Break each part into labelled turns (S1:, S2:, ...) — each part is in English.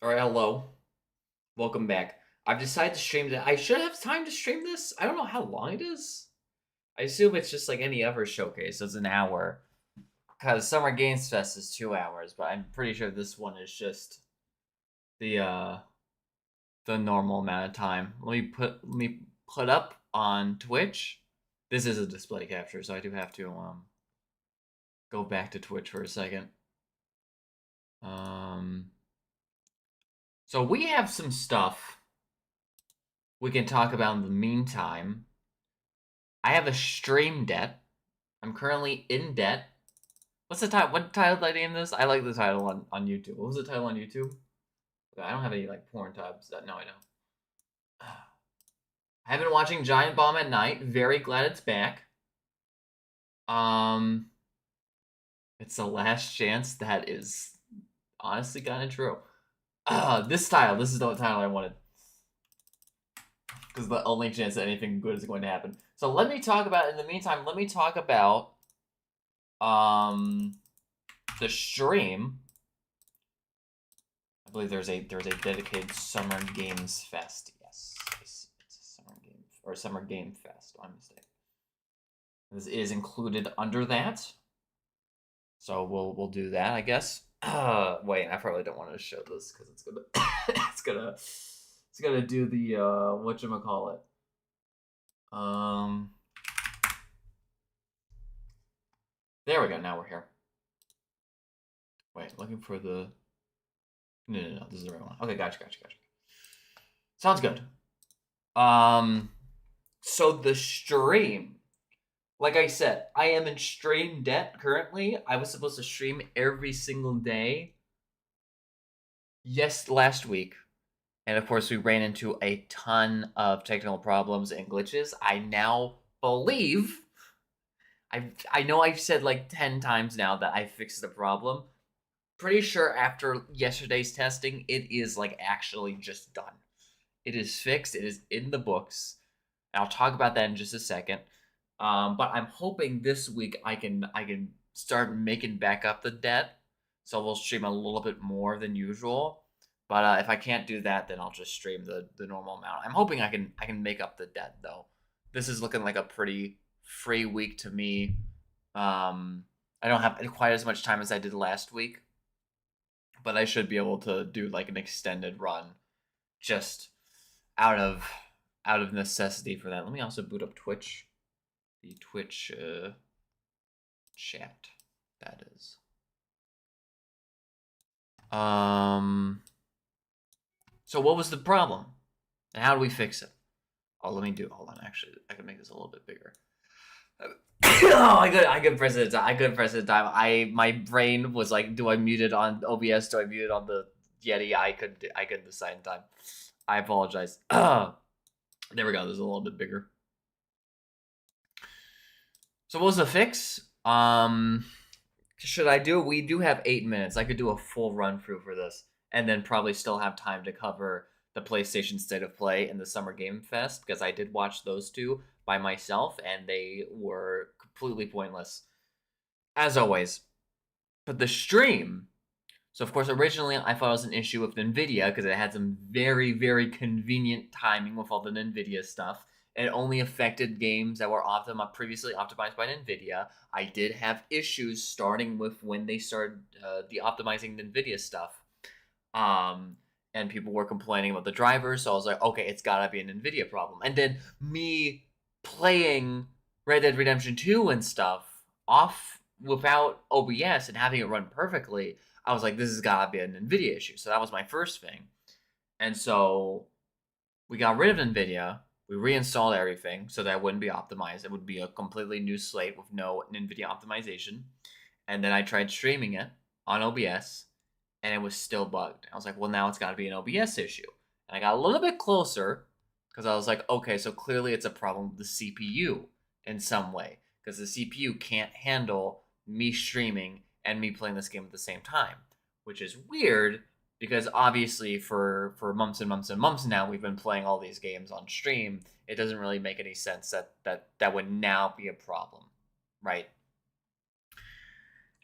S1: All right, hello. Welcome back. I've decided to stream that. I should have time to stream this. I don't know how long it is. I assume it's just like any other showcase. It's an hour. Because Summer Games Fest is 2 hours, but I'm pretty sure this one is just the uh the normal amount of time. Let me put up on Twitch. This is a display capture, so I do have to go back to Twitch for a second. Um so we have some stuff we can talk about in the meantime. I have a stream debt. I'm currently in debt. What's the title? What title did I name this? I like the title on YouTube. What was the title on YouTube? I don't have any like porn tabs. No, I don't. I've been watching Giant Bomb at night. Very glad it's back. Um, it's the last chance. That is honestly kind of true. This title. This is the title I wanted because the only chance that anything good is going to happen. So let me talk about. In the meantime, let me talk about um the stream. I believe there's a dedicated Summer Games Fest. Yes, it's a Summer Game or Summer Game Fest. My mistake. This is included under that, so we'll do that, I guess. Wait, I probably don't want to show this because it's gonna it's gonna do the whatchamacallit. Um, there we go. Now we're here. Wait, looking for the no. This is the right one. Okay, gotcha. Sounds good. Um, so the stream, like I said, I am in stream debt currently. I was supposed to stream every single day. Yes, last week. And of course, we ran into a ton of technical problems and glitches. I now believe I know I've said like 10 times now that I fixed the problem. Pretty sure after yesterday's testing, it is like actually just done. It is fixed. It is in the books. And I'll talk about that in just a second. But I'm hoping this week I can start making back up the debt, so we'll stream a little bit more than usual. But if I can't do that, then I'll just stream the normal amount. I'm hoping I can make up the debt though. This is looking like a pretty free week to me. I don't have quite as much time as I did last week, but I should be able to do like an extended run just out of out of necessity for that. Let me also boot up Twitch. The Twitch chat. That is. So what was the problem, and how do we fix it? Oh, let me do. Hold on. Actually, I can make this a little bit bigger. Oh, I could press it. I could press it time. My brain was like, do I mute it on OBS? Do I mute it on the Yeti? I could decide in time. I apologize. There we go. This is a little bit bigger. So what was the fix? Should I do? We do have 8 minutes. I could do a full run through for this, and then probably still have time to cover the PlayStation State of Play and the Summer Game Fest because I did watch those two by myself, and they were completely pointless, as always. But the stream. So of course, originally I thought it was an issue with Nvidia because it had some very convenient timing with all the Nvidia stuff. It only affected games that were previously optimized by Nvidia. I did have issues starting with when they started de-optimizing the Nvidia stuff, um, and people were complaining about the drivers. So I was like, okay, it's gotta be an Nvidia problem. And then me playing Red Dead Redemption 2 and stuff off without OBS and having it run perfectly, I was like, this has gotta be an Nvidia issue. So that was my first thing. And so we got rid of Nvidia. We reinstalled everything so that it wouldn't be optimized. It would be a completely new slate with no Nvidia optimization. And then I tried streaming it on OBS, and it was still bugged. I was like, well, now it's got to be an OBS issue. And I got a little bit closer because I was like, okay, so clearly it's a problem with the CPU in some way because the CPU can't handle me streaming and me playing this game at the same time, which is weird because obviously for months and months and months now we've been playing all these games on stream. It doesn't really make any sense that would now be a problem, right?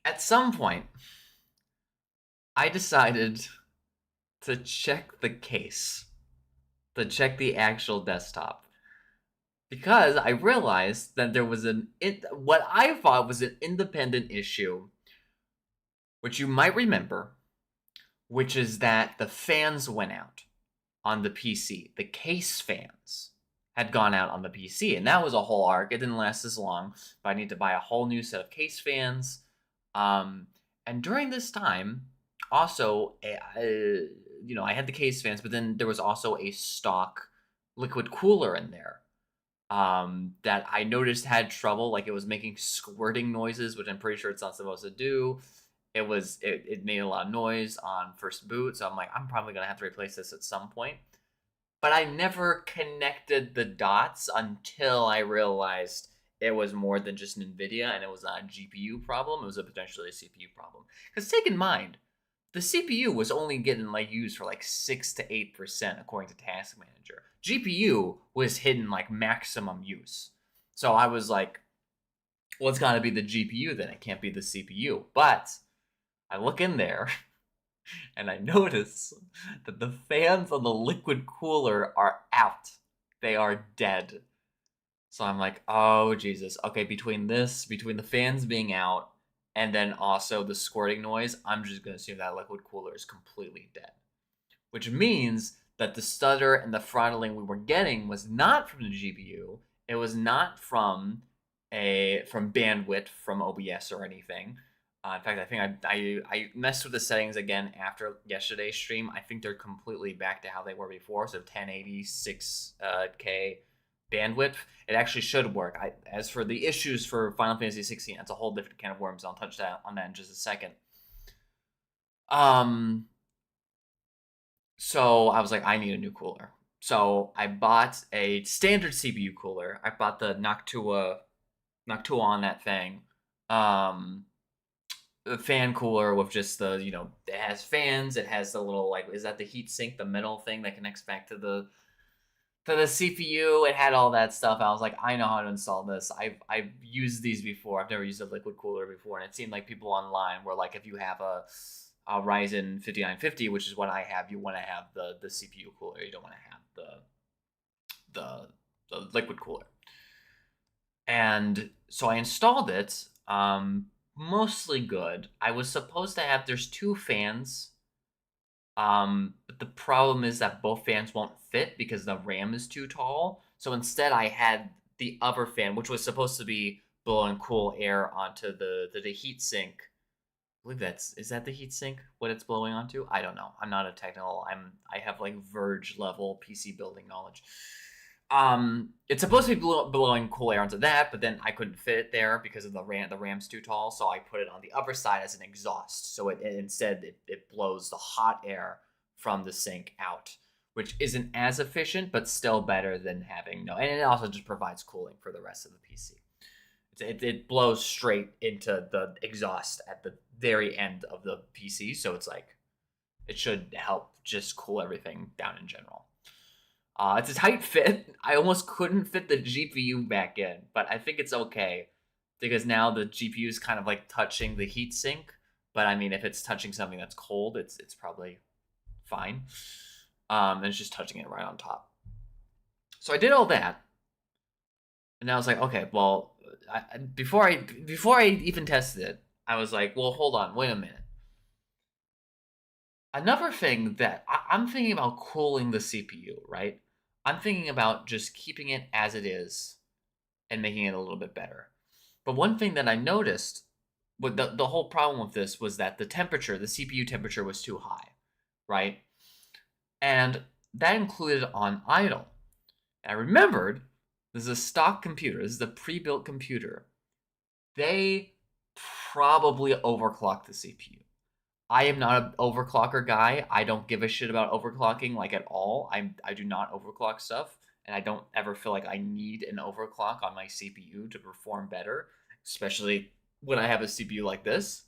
S1: At some point, I decided to check the case, to check the actual desktop. Because I realized that there was what I thought was an independent issue, which you might remember, which is that the fans went out on the PC. The case fans had gone out on the PC, and that was a whole arc. It didn't last as long, but I need to buy a whole new set of case fans. And during this time, also, I had the case fans, but then there was also a stock liquid cooler in there that I noticed had trouble. Like, it was making squirting noises, which I'm pretty sure it's not supposed to do. It made a lot of noise on first boot, so I'm like, I'm probably gonna have to replace this at some point. But I never connected the dots until I realized it was more than just NVIDIA, and it was not a GPU problem. It was potentially a CPU problem. Because take in mind, the CPU was only getting used for 6 to 8% according to Task Manager. GPU was hitting maximum use. So I was like, well, it's got to be the GPU then. It can't be the CPU. But I look in there and I notice that the fans on the liquid cooler are out. They are dead. So I'm like, oh, Jesus. Okay, between the fans being out, and then also the squirting noise, I'm just going to assume that liquid cooler is completely dead. Which means that the stutter and the throttling we were getting was not from the GPU. It was not from bandwidth from OBS or anything. In fact, I think I messed with the settings again after yesterday's stream. I think they're completely back to how they were before, so 1086K bandwidth. It actually should work. As for the issues for Final Fantasy 16, that's a whole different can of worms. I'll touch on that in just a second. So I was like, I need a new cooler. So I bought a standard CPU cooler. I bought the Noctua on that thing. A fan cooler with just the, it has fans. It has the little, is that the heat sink, the metal thing that connects back to the CPU? It had all that stuff. I was like, I know how to install this. I've used these before. I've never used a liquid cooler before, and it seemed like people online were like, if you have a Ryzen 5950, which is what I have, you want to have the CPU cooler. You don't want to have the liquid cooler. And so I installed it. Mostly good. I was supposed to have, there's 2 fans. But the problem is that both fans won't fit because the RAM is too tall. So instead I had the other fan, which was supposed to be blowing cool air onto the heat sink. I believe is that the heat sink, what it's blowing onto? I don't know. I'm not a technical. I have Verge level PC building knowledge. It's supposed to be blowing cool air onto that, but then I couldn't fit it there because of the ram's too tall, so I put it on the other side as an exhaust. So instead blows the hot air from the sink out, which isn't as efficient, but still better than having no. And it also just provides cooling for the rest of the PC. It blows straight into the exhaust at the very end of the PC, so it's it should help just cool everything down in general. It's a tight fit. I almost couldn't fit the GPU back in, but I think it's okay because now the GPU is kind of touching the heat sink. But I mean, if it's touching something that's cold, it's probably fine. And it's just touching it right on top. So I did all that, and I was like, okay, well, before I even tested it, I was like, well, hold on, wait a minute. Another thing that I'm thinking about cooling the CPU, right? I'm thinking about just keeping it as it is and making it a little bit better. But one thing that I noticed, with the whole problem with this was that the CPU temperature was too high, right? And that included on idle. And I remembered this is a stock computer. This is a pre-built computer. They probably overclocked the CPU. I am not an overclocker guy. I don't give a shit about overclocking at all. I do not overclock stuff, and I don't ever feel like I need an overclock on my CPU to perform better, especially when I have a CPU like this.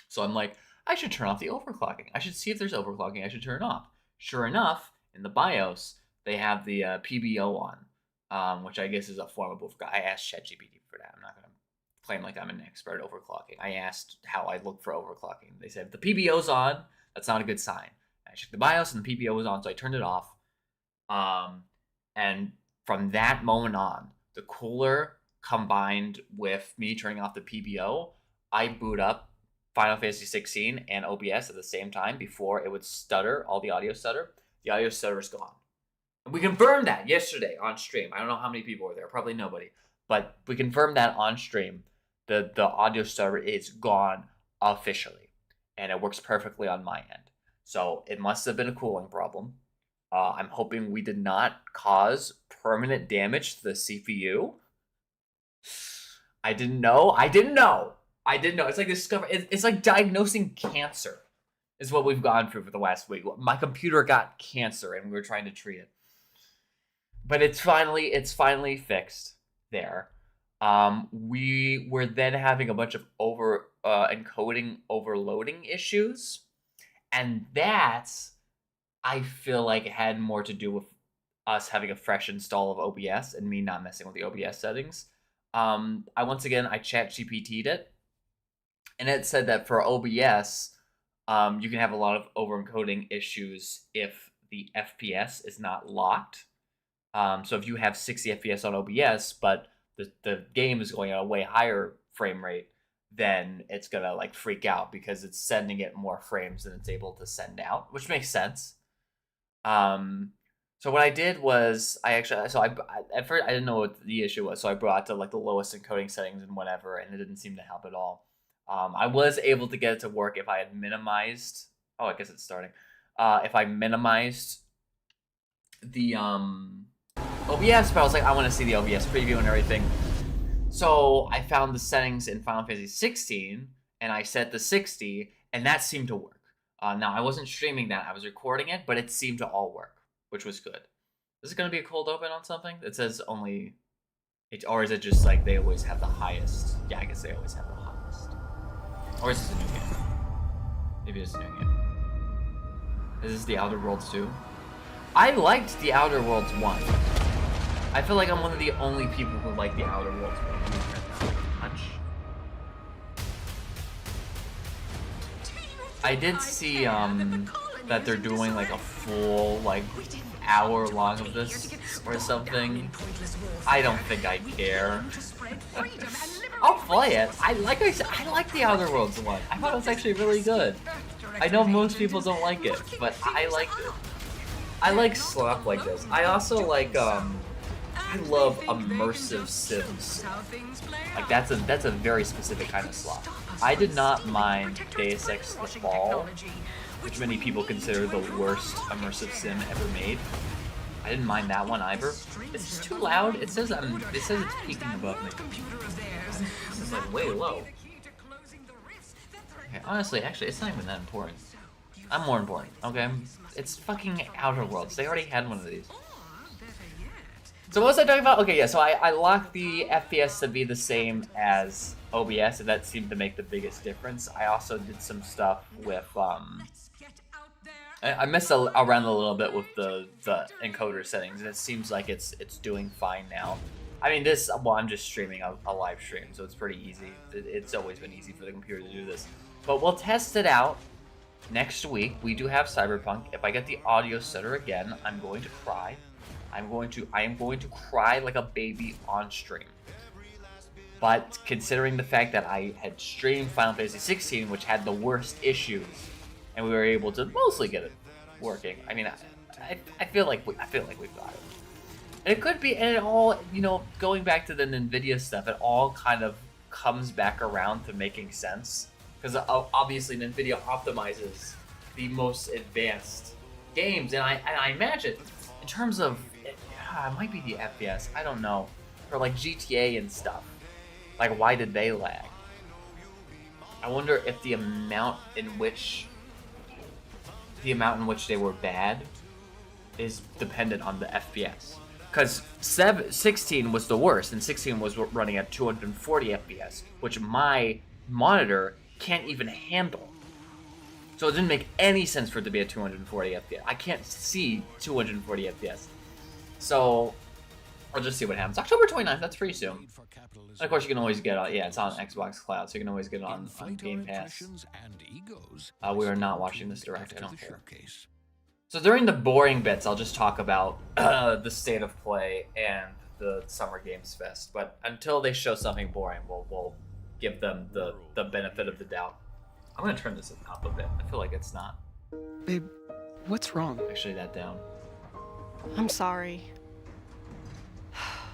S1: So I'm like, I should turn off the overclocking. I should see if there's overclocking. I should turn it off. Sure enough, in the BIOS, they have the PBO on, which I guess is a form of overclock. I asked ChatGPT for that. I'm not going to claim like I'm an expert at overclocking. I asked how I look for overclocking. They said, if the PBO's on, that's not a good sign. I checked the BIOS and the PPO was on, so I turned it off. And from that moment on, the cooler combined with me turning off the PPO, I boot up Final Fantasy 16 and OBS at the same time before it would stutter, all the audio stutter. The audio stutter is gone. And we confirmed that yesterday on stream. I don't know how many people were there, probably nobody. But we confirmed that on stream. The audio stutter is gone officially. And it works perfectly on my end. So it must have been a cooling problem. I'm hoping we did not cause permanent damage to the CPU. I didn't know. It's like it's like diagnosing cancer is what we've gone through for the last week. My computer got cancer and we were trying to treat it. But it's finally fixed there. We were then having a bunch of encoding overloading issues. And that, I feel like it had more to do with us having a fresh install of OBS and me not messing with the OBS settings. I chat GPT'd it, and it said that for OBS, you can have a lot of overencoding issues if the FPS is not locked. So if you have 60 FPS on OBS, but the game is going at a way higher frame rate, then it's gonna like freak out because it's sending it more frames than it's able to send out, which makes sense. So what I did was at first I didn't know what the issue was, so I brought it to like the lowest encoding settings and whatever, and it didn't seem to help at all. I was able to get it to work if I had minimized. Oh, I guess it's starting. If I minimized the OBS, but I was like, I want to see the OBS preview and everything. So I found the settings in Final Fantasy 16, and I set the 60, and that seemed to work. Now, I wasn't streaming that. I was recording it, but it seemed to all work, which was good. Is it going to be a cold open on something? It says only... Or is it just like they always have the highest? Yeah, I guess they always have the highest. Or is this a new game? Maybe it's a new game. Is this the Outer Worlds 2? I liked the Outer Worlds 1. I feel like I'm one of the only people who like the Outer Worlds 1. Punch. I did see that they're doing like a full like hour long of this or something. I don't think I care. I'll play it. I like the Outer Worlds one. I thought it was actually really good. I know most people don't like it, but I liked it. I like slop like this. I also like I love immersive sims. Like that's a very specific kind of slop. I did not mind Deus Ex The Fall, which many people consider the worst immersive sim ever made. I didn't mind that one either. It's just too loud. It says it's peaking above me. This is like way low. Okay, honestly, actually, it's not even that important. I'm more important, okay? It's fucking Outer Worlds. They already had one of these. So what was I talking about? Okay, yeah, so I locked the FPS to be the same as OBS, and that seemed to make the biggest difference. I also did some stuff with, I messed around a little bit with the encoder settings, and it seems like it's doing fine now. I mean, I'm just streaming a live stream, so it's pretty easy. It's always been easy for the computer to do this. But we'll test it out next week. We do have Cyberpunk. If I get the audio stutter again, I'm going to cry. I am going to cry like a baby on stream. But considering the fact that I had streamed Final Fantasy 16, which had the worst issues, and we were able to mostly get it working, I mean, I feel like we've got it. And it could be, and it all, going back to the NVIDIA stuff, it all kind of comes back around to making sense. Because obviously NVIDIA optimizes the most advanced games, and I imagine, in terms of, it might be the FPS, I don't know, for like GTA and stuff. Like, why did they lag? I wonder if the amount in which they were bad is dependent on the FPS. Because 16 was the worst, and 16 was running at 240 FPS, which my monitor can't even handle. So it didn't make any sense for it to be at 240 FPS. I can't see 240 FPS. So I'll just see what happens. October 29th, that's pretty soon. And of course, you can always get on, it's on Xbox Cloud, so you can always get it on Game Pass. We are not watching this direct, I don't care. So during the boring bits, I'll just talk about the state of play and the Summer Games Fest. But until they show something boring, we'll give them the benefit of the doubt. I'm gonna turn this up a bit. I feel like it's not.
S2: Babe, what's wrong?
S1: Actually, that down.
S3: I'm sorry.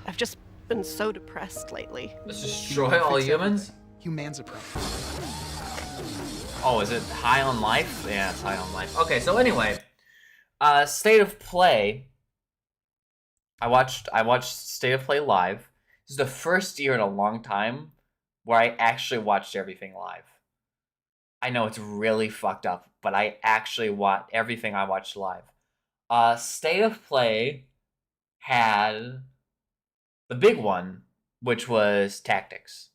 S3: I've just been so depressed lately.
S1: Let's destroy all humans?
S2: Humans a problem.
S1: Oh, is it high on life? Yeah, it's high on life. Okay, so anyway, State of Play. I watched State of Play live. This is the first year in a long time where I actually watched everything live. I know it's really fucked up, but I actually watched everything I watched live. State of Play had the big one, which was Tactics.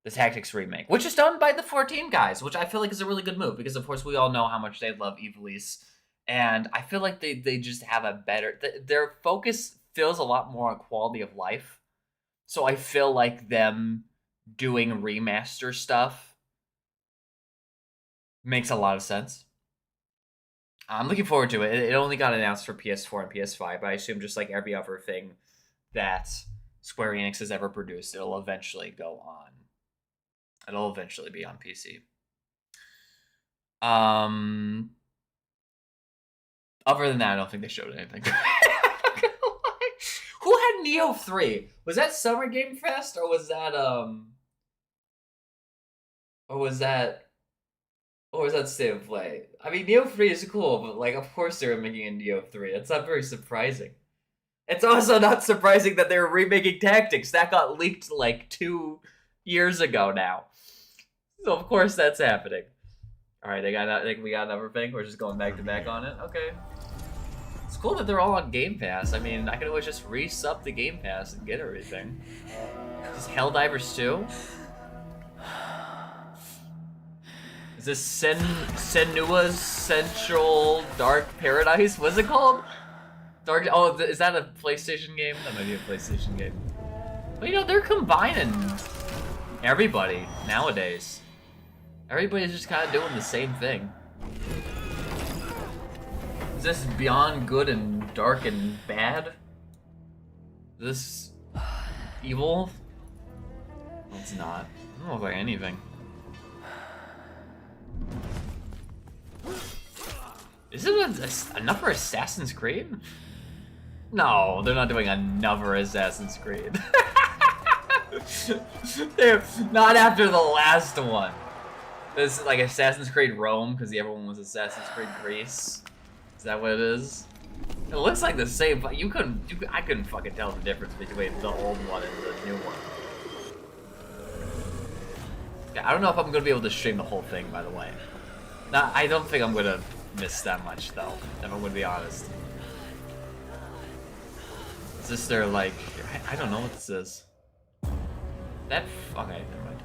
S1: The Tactics remake, which is done by the 14 guys, which I feel like is a really good move, because of course we all know how much they love Ivalice, and I feel like they just have a better... Their focus feels a lot more on quality of life, so I feel like them doing remaster stuff makes a lot of sense. I'm looking forward to it. It only got announced for PS4 and PS5, but I assume just like every other thing that Square Enix has ever produced, it'll eventually go on. It'll eventually be on PC. Other than that, I don't think they showed anything. Who had Neo 3? Was that Summer Game Fest, or was that State of Play? I mean, Neo 3 is cool, but like, of course they were making a Neo 3. It's not very surprising. It's also not surprising that they were remaking Tactics. That got leaked like 2 years ago now. So of course that's happening. All right, we got another thing. We're just going back to back on it. Okay. It's cool that they're all on Game Pass. I mean, I can always just re-sub the Game Pass and get everything. Is Helldivers 2? Is this Senua's Central Dark Paradise? What's it called? Oh, is that a PlayStation game? That might be a PlayStation game. But you know, they're combining everybody nowadays. Everybody's just kind of doing the same thing. Is this beyond good and dark and bad? Is this evil? No, it's not. It doesn't look like anything. Is it another Assassin's Creed? No, they're not doing another Assassin's Creed. They're not after the last one. This is like Assassin's Creed Rome, because the other one was Assassin's Creed Greece. Is that what it is? It looks like the same, but I couldn't fucking tell the difference between the old one and the new one. Yeah, I don't know if I'm gonna be able to stream the whole thing, by the way. I don't think I'm gonna miss that much, though, if I'm gonna be honest. Is this their, like... I don't know what this is. Okay, never mind.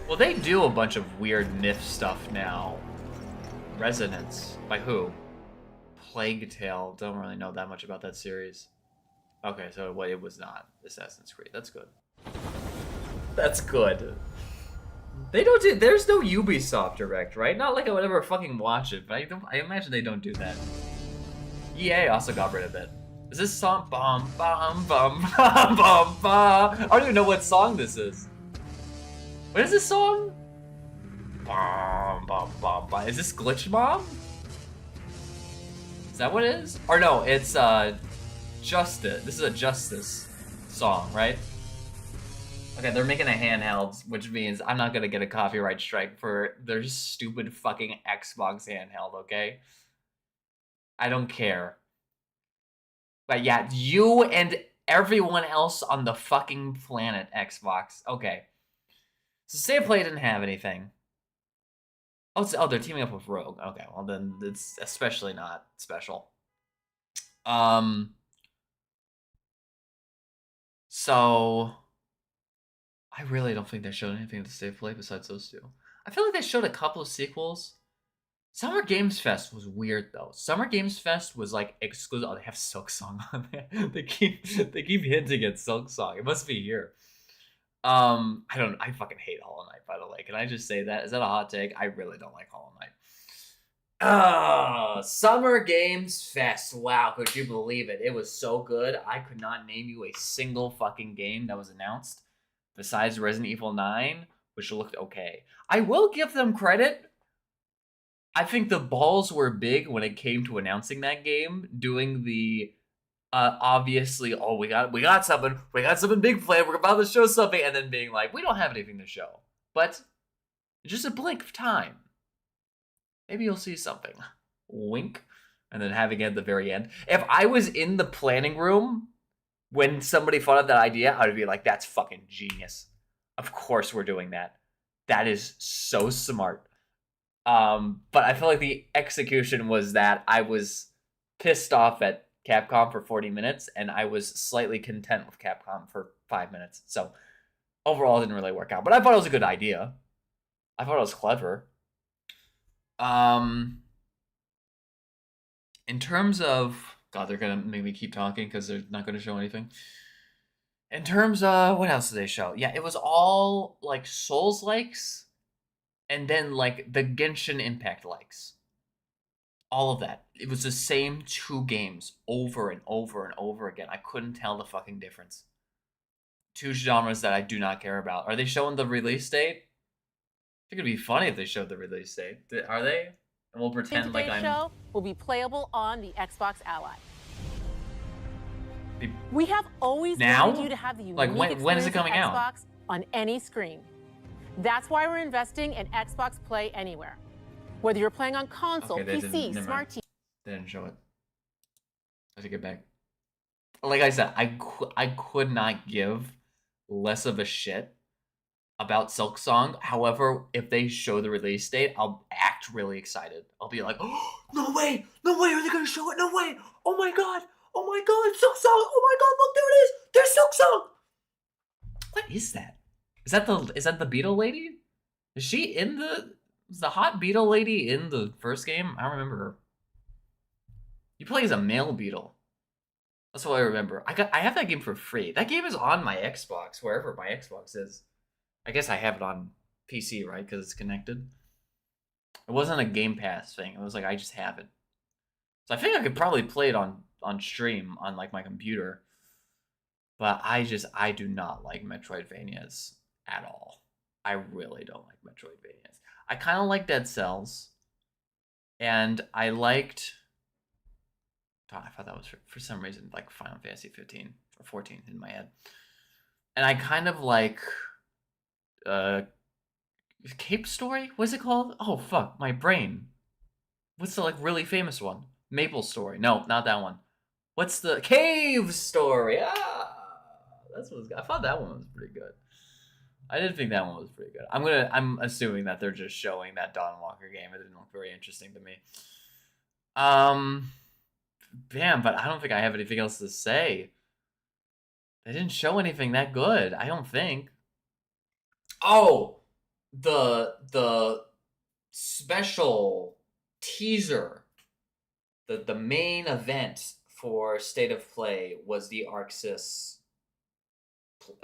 S1: Well, they do a bunch of weird myth stuff now. Resonance. By who? Plague Tale. Don't really know that much about that series. Okay, so it was not Assassin's Creed. That's good. That's good. They don't do... There's no Ubisoft Direct, right? Not like I would ever fucking watch it, but I imagine they don't do that. EA also got rid of it. Is this song? Bum, bum, bum, bum, bum, bum. I don't even know what song this is. What is this song? Bum, bum, bum, bum. Is this Glitch Mom? Is that what it is? Or no, it's Justice. This is a Justice song, right? Okay, they're making a handheld, which means I'm not gonna get a copyright strike for their stupid fucking Xbox handheld, okay? I don't care. But yeah, you and everyone else on the fucking planet, Xbox. Okay. So State of Play didn't have anything. Oh, they're teaming up with Rogue. Okay, well then it's especially not special. So I really don't think they showed anything to State of Play besides those two. I feel like they showed a couple of sequels. Summer Games Fest was weird though. Summer Games Fest was like exclusive. Oh, they have Silk Song on there. They keep hinting at Silk Song. It must be here. I fucking hate Hollow Knight, by the way. Can I just say that? Is that a hot take? I really don't like Hollow Summer Games Fest. Wow, could you believe it? It was so good. I could not name you a single fucking game that was announced besides Resident Evil 9, which looked okay. I will give them credit. I think the balls were big when it came to announcing that game, doing the obviously, oh, we got something big planned, we're about to show something, and then being like, we don't have anything to show. But just a blink of time. Maybe you'll see something. Wink. And then having it at the very end. If I was in the planning room when somebody thought of that idea, I would be like, that's fucking genius. Of course we're doing that. That is so smart. But I feel like the execution was that I was pissed off at Capcom for 40 minutes, and I was slightly content with Capcom for 5 minutes. So overall, it didn't really work out. But I thought it was a good idea. I thought it was clever. In terms of... God, they're going to make me keep talking because they're not going to show anything. In terms of... What else did they show? Yeah, it was all, like, Souls-likes, and then, like, the Genshin Impact-likes. All of that. It was the same 2 games over and over and over again. I couldn't tell the fucking difference. 2 genres that I do not care about. Are they showing the release date? I think it'd be funny if they showed the release date. Are they? And we'll pretend like I'm...
S4: show will be playable on the Xbox Ally. We have always wanted you to have the unique
S1: when is it coming
S4: Xbox
S1: out?
S4: On any screen. That's why we're investing in Xbox Play Anywhere. Whether you're playing on console, PC, smart TV.
S1: They didn't show it. I take it back. Like I said, I could not give less of a shit about Silk Song. However, if they show the release date, I'll act really excited. I'll be like, oh, no way, are they gonna show it? No way, oh my god, Silk Song, oh my god, look, there it is, there's Silk Song. What is that? Is that the Beetle lady? Is she in was the hot Beetle lady in the first game? I don't remember her. You play as a male Beetle. That's what I remember. I have that game for free. That game is on my Xbox, wherever my Xbox is. I guess I have it on PC, right? Because it's connected. It wasn't a Game Pass thing. It was like, I just have it. So I think I could probably play it on stream on like my computer. But I do not like Metroidvanias at all. I really don't like Metroidvanias. I kind of like Dead Cells. And I liked... I thought that was for some reason like Final Fantasy 15 or 14 in my head. And I kind of like... Cape Story? What's it called? Oh, fuck. My brain. What's the like really famous one? Maple Story. No, not that one. What's the... Cave Story! Ah! That's what I thought that one was pretty good. I did think that one was pretty good. I'm assuming that they're just showing that Dawn Walker game. It didn't look very interesting to me. Damn, but I don't think I have anything else to say. They didn't show anything that good, I don't think. Oh, the special teaser, the main event for State of Play was the Arxis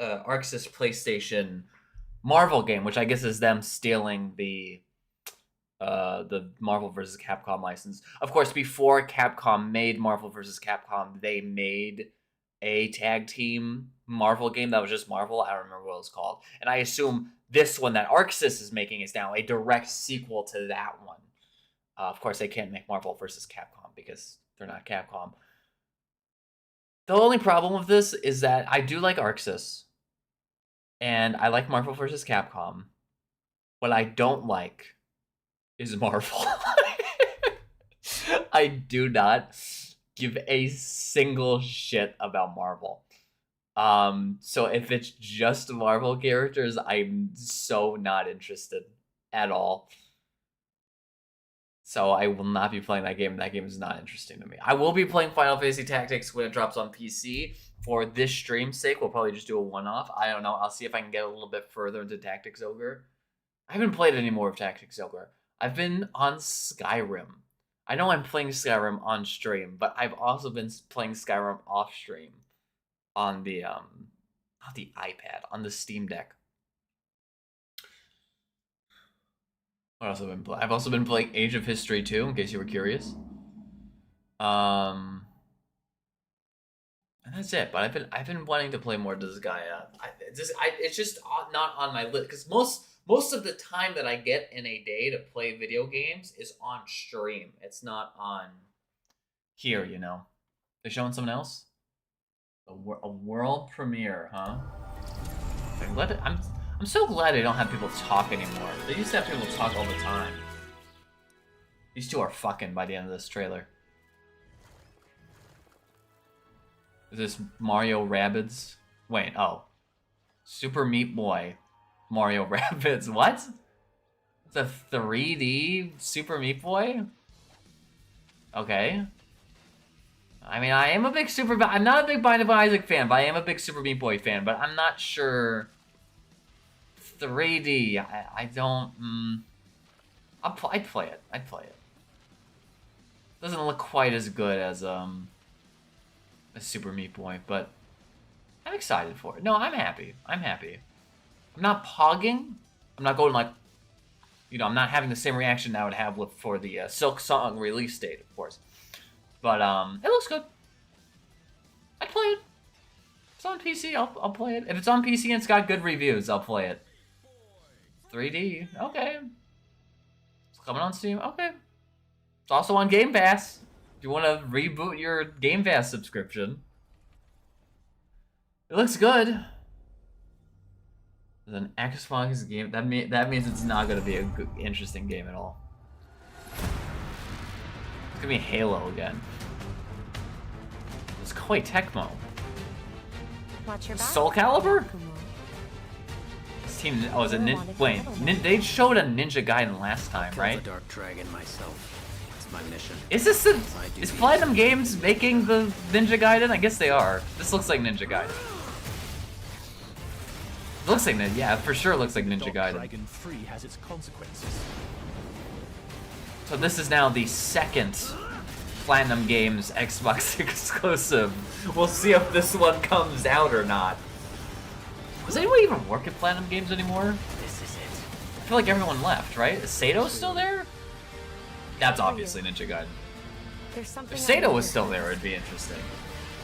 S1: PlayStation Marvel game, which I guess is them stealing the Marvel vs. Capcom license. Of course, before Capcom made Marvel vs. Capcom, they made a tag team Marvel game that was just Marvel. I don't remember what it was called. And I assume this one that Arxis is making is now a direct sequel to that one. Of course, they can't make Marvel vs. Capcom because they're not Capcom. The only problem with this is that I do like Arxis. And I like Marvel vs. Capcom. What I don't like is Marvel. I do not give a single shit about Marvel. So if it's just Marvel characters, I'm so not interested at all. So I will not be playing that game. That game is not interesting to me. I will be playing Final Fantasy Tactics when it drops on PC. For this stream's sake, we'll probably just do a one-off. I don't know. I'll see if I can get a little bit further into Tactics Ogre. I haven't played any more of Tactics Ogre. I've been on Skyrim. I know I'm playing Skyrim on stream, but I've also been playing Skyrim off stream on the not the iPad, on the Steam Deck. What else have I been playing? I've also been playing Age of History 2, in case you were curious. And that's it. But I've been wanting to play more Disgaea. It's just not on my list because most of the time that I get in a day to play video games is on stream. It's not on here, you know. They showing something else? A world premiere, huh? I'm so glad they don't have people talk anymore. They used to have people talk all the time. These two are fucking by the end of this trailer. Is this Mario Rabbids? Wait, oh. Super Meat Boy. Mario Rabbids. What? It's a 3D Super Meat Boy? Okay. I mean, I am a big I'm not a big Binding of Isaac fan, but I am a big Super Meat Boy fan, but I'm not sure 3D. I don't, I'd play it. I'd play it. Doesn't look quite as good as Super Meat Boy, but I'm excited for it. No, I'm happy. I'm happy. I'm not pogging. I'm not going like, you know, I'm not having the same reaction I would have for the Silk Song release date, of course. But it looks good. I'd play it. If it's on PC, I'll play it. If it's on PC and it's got good reviews, I'll play it. 3D, okay. It's coming on Steam, okay. It's also on Game Pass. If you want to reboot your Game Pass subscription. It looks good. There's an Xbox game. That means it's not going to be a good, interesting game at all. It's gonna be Halo again. It's Koei Tecmo.
S5: Watch your back.
S1: Soul Calibur? This team. Oh, is it? Wait, they showed a Ninja Gaiden last time, right?
S6: The Dark Dragon myself. It's my mission.
S1: Is this is Platinum Games making the Ninja Gaiden? I guess they are. This looks like Ninja Gaiden. It looks like that. Yeah, for sure. It looks like Ninja Gaiden.
S7: Dragon 3 has its consequences.
S1: So this is now the second Platinum Games Xbox exclusive. We'll see if this one comes out or not. Does anyone even work at Platinum Games anymore?
S6: This is it.
S1: I feel like everyone left, right? Is Sato still there? That's obviously Ninja Gaiden.
S5: There's something.
S1: If Sato was still there, it'd be interesting.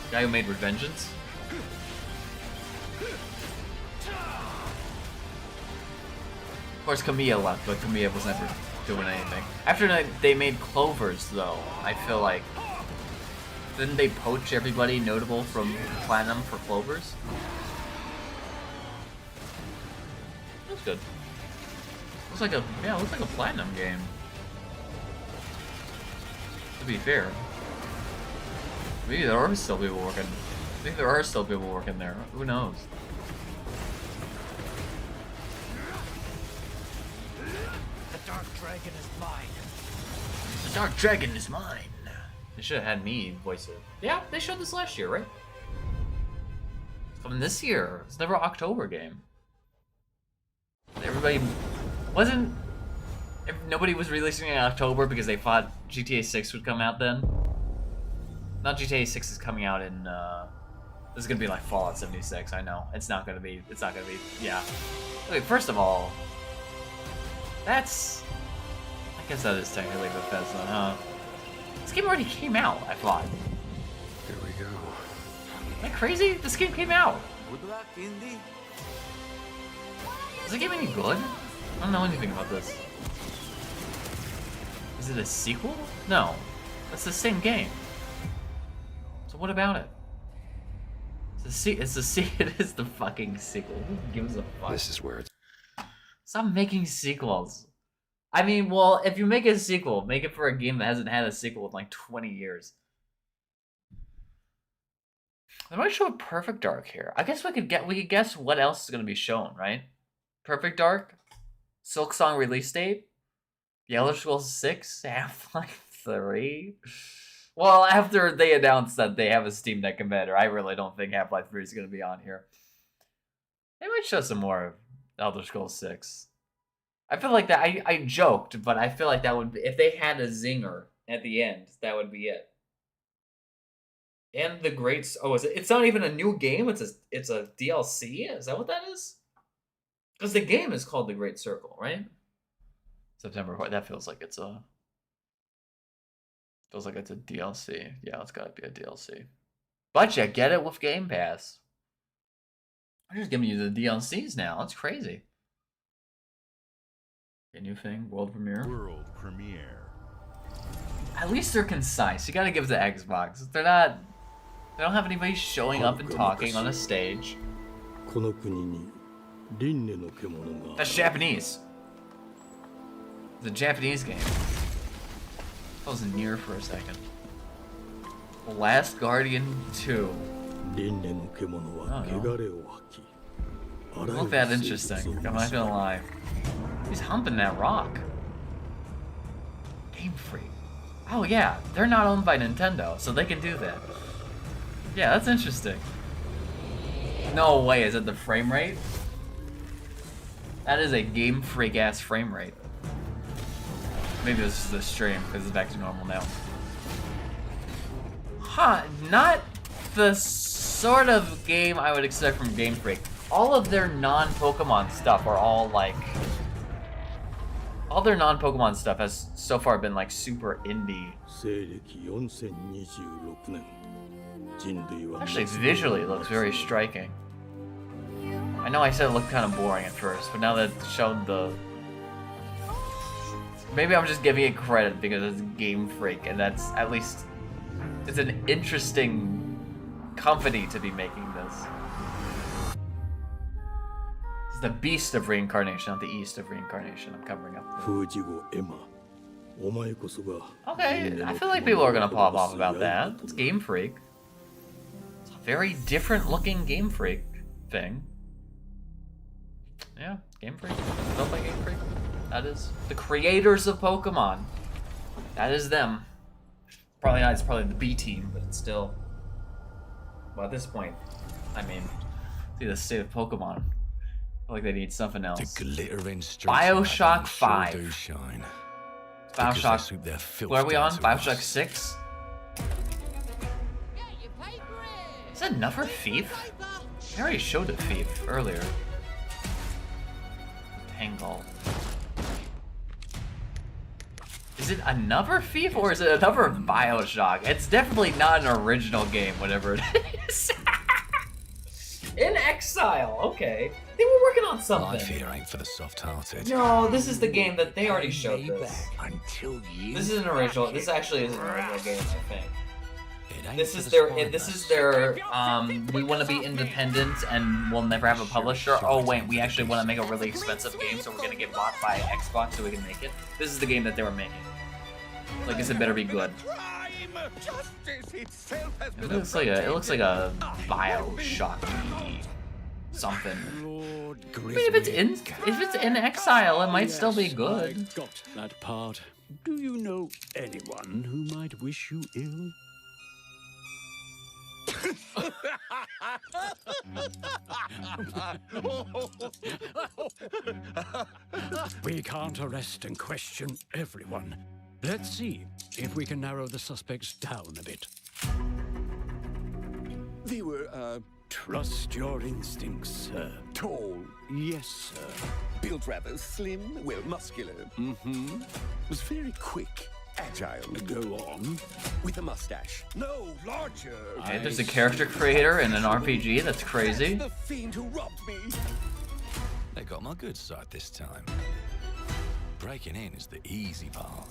S1: Guy who made Revengeance? Of course, Kamiya left, but Kamiya was never doing anything. After they made Clovers, though, I feel like... Didn't they poach everybody notable from Platinum for Clovers? Looks good. Looks like looks like a Platinum game. To be fair. Maybe there are still people working. I think there are still people working there. Who knows?
S7: The Dark Dragon is mine.
S1: The Dark Dragon is mine. They should have had me voice it. Yeah, they showed this last year, right? It's coming this year. It's never an October game. Everybody wasn't. Nobody was releasing it in October because they thought GTA 6 would come out then. Not GTA 6 is coming out in. This is gonna be like Fallout 76. I know it's not gonna be. It's not gonna be. Yeah. Okay, first of all, that's. I guess that is technically Bethesda, huh? This game already came out, I thought.
S2: Here we go.
S1: Am I crazy? This game came out.
S6: Good luck, Indy.
S1: Is the game any good? I don't know anything about this. Is it a sequel? No. That's the same game. So what about it? It is the fucking sequel. Who gives a fuck?
S2: This is where it's.
S1: Stop making sequels. I mean, well, if you make a sequel, make it for a game that hasn't had a sequel in like 20 years. They might show a Perfect Dark here. I guess we could guess what else is gonna be shown, right? Perfect Dark, Silk Song release date, The Elder Scrolls 6, Half-Life 3. Well, after they announced that they have a Steam Deck competitor, I really don't think Half-Life 3 is gonna be on here. They might show some more of Elder Scrolls 6. I feel like that. I joked, but I feel like that would be, if they had a zinger at the end, that would be it. And the great. Oh, is it? It's not even a new game. It's a DLC. Is that what that is? Because the game is called The Great Circle, right? September. That feels like it's a DLC. Yeah, it's gotta be a DLC. But you get it with Game Pass. I'm just giving you the DLCs now. That's crazy. A new thing, world premiere.
S7: World premiere.
S1: At least they're concise. You gotta give it to Xbox. They're not. They don't have anybody showing up and talking on a stage. That's Japanese. It's a Japanese game. I was near for a second. Last Guardian 2. Look that interesting. I'm not gonna lie. He's humping that rock. Game Freak. Oh yeah, they're not owned by Nintendo, so they can do that. Yeah, that's interesting. No way, is it the frame rate? That is a Game Freak ass frame rate. Maybe this is the stream because it's back to normal now. Huh, not the sort of game I would expect from Game Freak. All of their non-Pokemon stuff are all like... All their non-Pokemon stuff has so far been like super indie. Actually, visually it looks very striking. I know I said it looked kind of boring at first, but now that it showed the... Maybe I'm just giving it credit because it's Game Freak, and that's at least... It's an interesting company to be making this. It's the Beast of Reincarnation, not the East of Reincarnation. I'm covering up. Okay, I feel like people are gonna pop off about that. It's Game Freak. It's a very different looking Game Freak thing. Yeah, Game Freak. Built by Game Freak. That is the creators of Pokemon. That is them. Probably not, it's probably the B team, but it's still... Well, at this point, I mean, see the state of Pokemon. I feel like they need something else. BioShock 5.
S2: Shine.
S1: BioShock... What are we on? BioShock 6? Is that another Thief? I already showed a Thief earlier. Tangle. Is it another Thief or is it another BioShock? It's definitely not an original game, whatever it is. In Exile, okay. They were working on something.
S2: Life here ain't for the soft-hearted.
S1: No, this is the game that they already showed this.
S2: Until you
S1: This is an original. This actually is an original game, I think.
S2: It ain't
S1: This
S2: for
S1: is
S2: the
S1: their.
S2: spoilers.
S1: This is their. We want to be independent and we'll never have a publisher. Oh wait, we actually want to make a really expensive game, so we're gonna get bought by Xbox so we can make it. This is the game that they were making. Like, this had better be good. It looks like a BioShock something. I mean, if it's in Exile, it might still be good.
S8: I got that part. Do you know anyone who might wish you ill? We can't arrest and question everyone. Let's see if we can narrow the suspects down a bit.
S9: They were,
S8: Trust your instincts, sir.
S9: tall,
S8: Yes, sir.
S9: built rather slim, well, muscular.
S8: Mm-hmm.
S9: Was very quick, agile,
S8: Go on.
S9: with a mustache. No, larger.
S1: Okay, there's a character creator in an RPG. That's crazy.
S9: The fiend who robbed me.
S2: They got my good side this time. Breaking in is the easy part.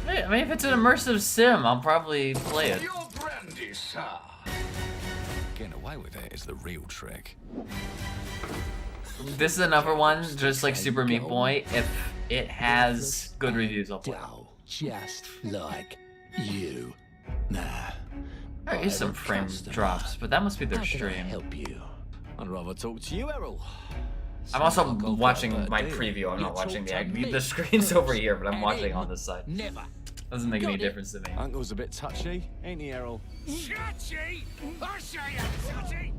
S1: Hey, I mean, if it's an immersive sim, I'll probably play it.
S9: Your brandy, sir.
S2: Getting away with it is the real trick.
S1: This is another one, just like Super Meat Boy. If it has good reviews, I'll play it.
S8: Oh, just like you. Nah.
S1: There is some frame drops, but that must be their stream.
S8: Help you. I'd rather talk to you, Errol.
S1: I'm also watching my preview. I'm not watching the screen's over here, but I'm watching on this side.
S8: Never.
S1: Doesn't make any difference to me.
S7: Uncle's a bit touchy, ain't he, Errol?
S9: Touchy? I say I'm touchy.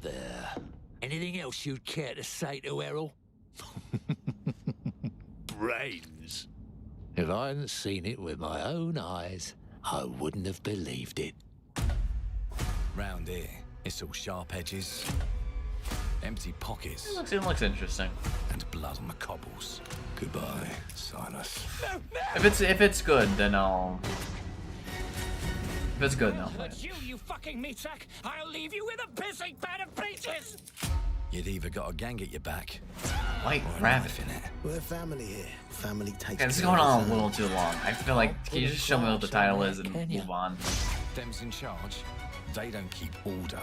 S8: There. Anything else you'd care to say to Errol? Brains. If I hadn't seen it with my own eyes, I wouldn't have believed it.
S2: Round here, it's all sharp edges. Empty pockets.
S1: It looks interesting.
S2: And blood on the cobbles. Goodbye, Silas.
S1: If it's good, then I'll. If it's good, then I'll play it.
S9: You fucking meat sack! I'll leave you with a pissing pan of peaches!
S2: You'd either got a gang at your back.
S1: White
S2: or a
S1: rabbit.
S2: knife in it.
S6: We're family here. Family takes
S1: Okay, this is
S6: care
S1: going
S6: of
S1: on a
S6: us.
S1: little too long. I feel like, can you just show me what the title is and move on?
S2: Them's in charge. They don't keep order.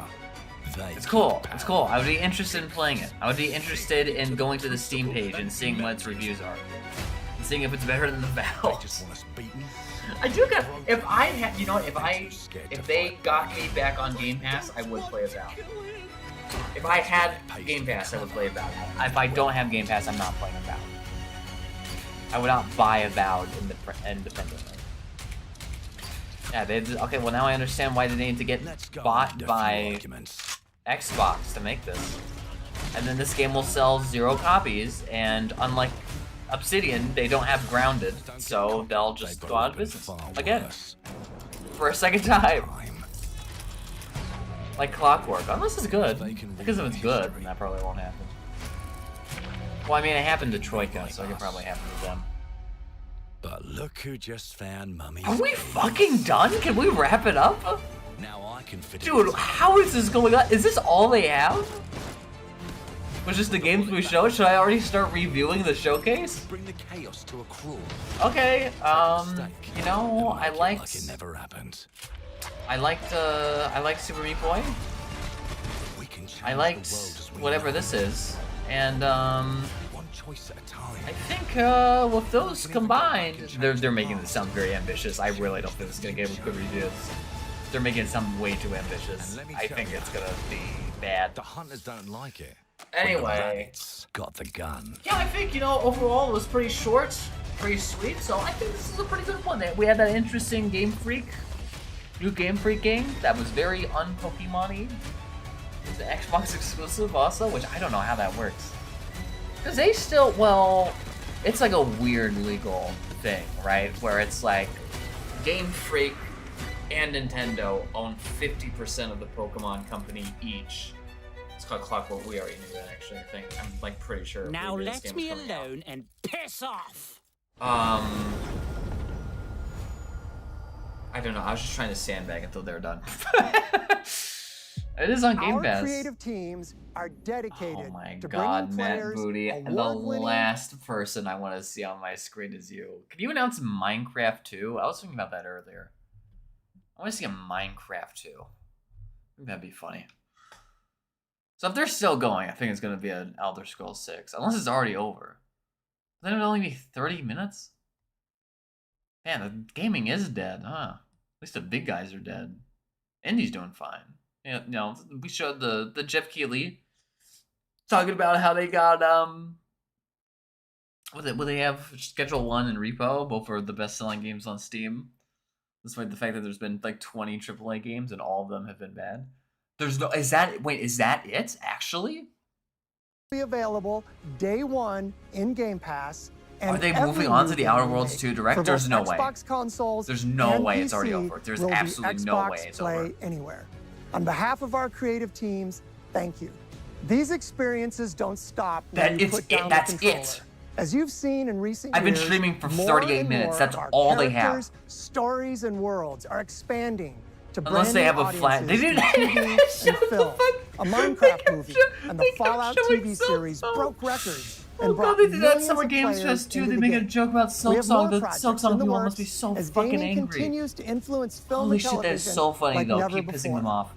S2: They
S1: It's cool.
S2: keep
S1: It's
S2: power.
S1: cool. I would be interested in playing it. I would be interested in going to the Steam page and seeing what its reviews are. And seeing if it's better than the
S2: They
S1: Valve.
S2: just want us beaten.
S1: I do got. If I had, you know, if they got me back on Game Pass, I would play a Valve. If I had Game Pass, I would play a Valve. If I don't have Game Pass, I'm not playing a Valve. I would not buy a Valve independently. Yeah, okay, well now I understand why they need to get
S2: Let's go
S1: bought
S2: into a few
S1: by
S2: arguments.
S1: Xbox to make this. And then this game will sell 0 copies, and unlike Obsidian, they don't have Grounded, so they'll just go out of business. Again. For a second time. Like clockwork. Unless it's good. Because if it's good, then that probably won't happen. Well, I mean, it happened to Troika, so it could probably happen to them.
S2: But look who just found Mummy's
S1: Are we
S2: cave.
S1: fucking done? Can we wrap it up?
S2: Now I can fit it
S1: Dude,
S2: into-
S1: how is this going on? Is this all they have? Was just the games we showed? Should I already start reviewing the showcase?
S2: Bring the chaos to a crawl.
S1: Okay, you know, I liked
S2: Like it never happened.
S1: I liked Super Meat Boy.
S2: We can change
S1: I
S2: the
S1: liked
S2: world as we
S1: whatever
S2: know.
S1: this is. And
S2: One choice at a time.
S1: I think with those combined, they're making this sound very ambitious. I really don't think it's gonna get good reviews. They're making it sound way too ambitious.
S2: And let me
S1: I
S2: tell
S1: think
S2: you,
S1: it's gonna be bad.
S2: The hunters don't like it.
S1: Anyway.
S2: But the rabbits got the gun.
S1: Yeah, I think, you know, overall it was pretty short, pretty sweet, so I think this is a pretty good one. We had that interesting new Game Freak game that was very un-Pokemon-y. It was an Xbox exclusive also, which I don't know how that works. Because they still, well, it's like a weird legal thing, right? Where it's like Game Freak and Nintendo own 50% of the Pokemon company each. It's called Clockwork. We already knew that, actually, I think. I'm like pretty sure.
S9: Now
S1: we knew this
S9: let
S1: game
S9: me
S1: was coming out.
S9: alone and piss off!
S1: I don't know. I was just trying to sandbag until they're done. It is on Game Pass.
S10: Our creative teams are dedicated
S1: Oh my
S10: to
S1: god,
S10: bringing
S1: Matt
S10: players
S1: Booty. And the
S10: award-winning
S1: last person I want to see on my screen is you. Can you announce Minecraft 2? I was thinking about that earlier. I want to see a Minecraft 2. I think that'd be funny. So if they're still going, I think it's going to be an Elder Scrolls 6. Unless it's already over. Then it'll only be 30 minutes? Man, the gaming is dead, huh? At least the big guys are dead. Indie's doing fine. Yeah, you know, we showed the Jeff Keighley talking about how they got will they have Schedule 1 and Repo, both are the best-selling games on Steam, despite the fact that there's been like 20 AAA games and all of them have been bad. There's no is that it actually?
S10: be available day one in Game Pass. And
S1: Are they
S10: every
S1: moving on to
S10: new
S1: the
S10: game
S1: Outer
S10: we
S1: Worlds
S10: make
S1: 2 Direct?
S10: for
S1: There's
S10: both
S1: no way.
S10: Xbox consoles
S1: There's no
S10: and
S1: way it's already
S10: PC
S1: over. There's
S10: will be
S1: absolutely no
S10: Xbox
S1: way it's
S10: Play
S1: over.
S10: Anywhere. On behalf of our creative teams, thank you. These experiences don't stop when you put down
S1: That's
S10: the controller.
S1: it.
S10: As you've seen in recent
S1: I've been
S10: years,
S1: streaming for
S10: more
S1: 38
S10: and
S1: minutes.
S10: more
S1: That's
S10: of our
S1: all they have.
S10: characters, stories, and worlds are expanding to
S1: Unless
S10: brand
S1: they
S10: new
S1: have a flat. They
S10: audiences
S1: didn't
S10: through TV
S1: show
S10: and
S1: the
S10: film. A Minecraft movie and the Fallout TV series broke records and
S1: Oh
S10: brought
S1: god, they did that
S10: millions
S1: Summer
S10: of
S1: Games
S10: players
S1: Fest too.
S10: into
S1: They
S10: the
S1: make a
S10: game.
S1: joke about
S10: We
S1: Silk
S10: have
S1: Song.
S10: more
S1: The
S10: projects
S1: Silk Song
S10: in the
S1: people
S10: works
S1: must be so
S10: as
S1: fucking
S10: gaming
S1: angry.
S10: continues to influence film
S1: Holy
S10: and
S1: shit, that's
S10: television
S1: so funny
S10: like
S1: though.
S10: never
S1: Keep
S10: before.
S1: pissing them off.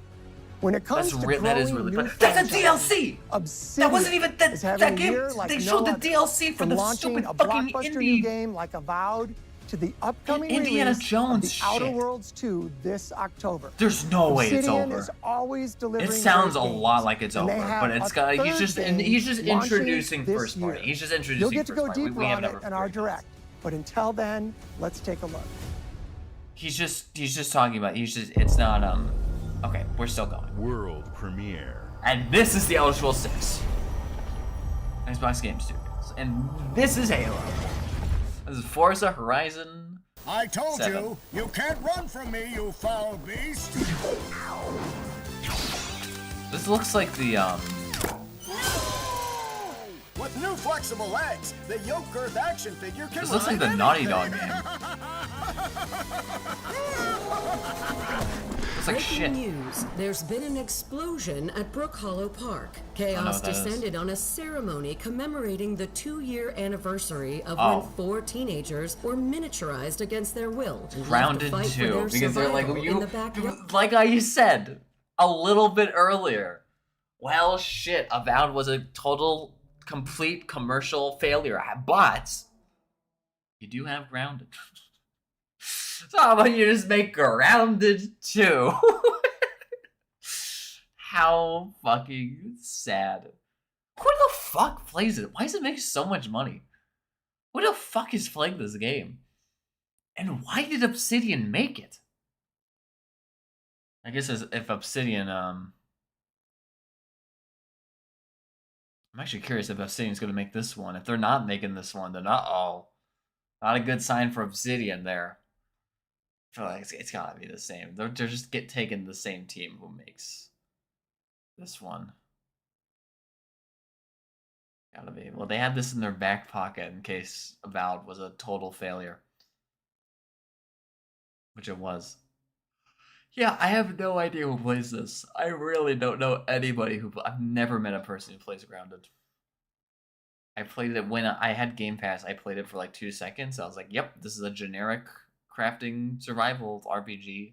S10: When it comes to
S1: That is
S10: growing
S1: really
S10: new
S1: funny. That's a
S10: franchises,
S1: DLC.
S10: Obsidian
S1: That wasn't even
S10: is having
S1: that
S10: a
S1: game.
S10: year like
S1: They
S10: no
S1: showed the
S10: other.
S1: DLC for
S10: From
S1: the
S10: launching
S1: stupid
S10: a
S1: fucking
S10: blockbuster new
S1: indie.
S10: game like Avowed to the upcoming
S1: Indiana
S10: release
S1: Jones
S10: of the Outer
S1: shit.
S10: Worlds 2 this October.
S1: There's no way it's
S10: Obsidian
S1: over.
S10: is always delivering
S1: It sounds a
S10: great games,
S1: lot like it's
S10: and
S1: over,
S10: they have
S1: but it's
S10: a
S1: got. He's
S10: third
S1: just
S10: game
S1: launching
S10: introducing
S1: first party. He's just introducing
S10: You'll get to
S1: first
S10: go
S1: party.
S10: deeper
S1: We have
S10: on
S1: never
S10: it in our direct, but until then, let's take a look.
S1: He's just talking about. It's not Okay, we're still going.
S7: World premiere.
S1: And this is the Elder Scrolls 6. Xbox Game Studios. And this is Halo. This is Forza Horizon.
S9: I told
S1: 7.
S9: you can't run from me, you foul beast!
S1: This looks like the
S6: New flexible legs. The yoke girth action figure can
S1: This looks like
S6: ride
S1: the Naughty Dog
S6: anything.
S1: game. It's like shit.
S11: News. There's been an explosion at Brook Hollow Park. Chaos descended on a ceremony commemorating the 2-year anniversary of when 4 teenagers were miniaturized against their will.
S1: Grounded 2, because they're like, like I said a little bit earlier. Well, shit, Avowed was a total, complete commercial failure, but you do have Grounded. So how about you just make Grounded 2? How fucking sad. Who the fuck plays it? Why does it make so much money? Who the fuck is playing this game? And why did Obsidian make it? I guess if Obsidian, I'm actually curious if Obsidian's going to make this one. If they're not making this one, then uh-oh. Not a good sign for Obsidian there. I feel like it's gotta be the same. They're just taking the same team who makes this one. Gotta be. Well, they had this in their back pocket in case Avowed was a total failure. Which it was. Yeah, I have no idea who plays this. I really don't know anybody who... I've never met a person who plays Grounded. I played it when I had Game Pass. I played it for like 2 seconds. I was like, yep, this is a generic crafting survival RPG.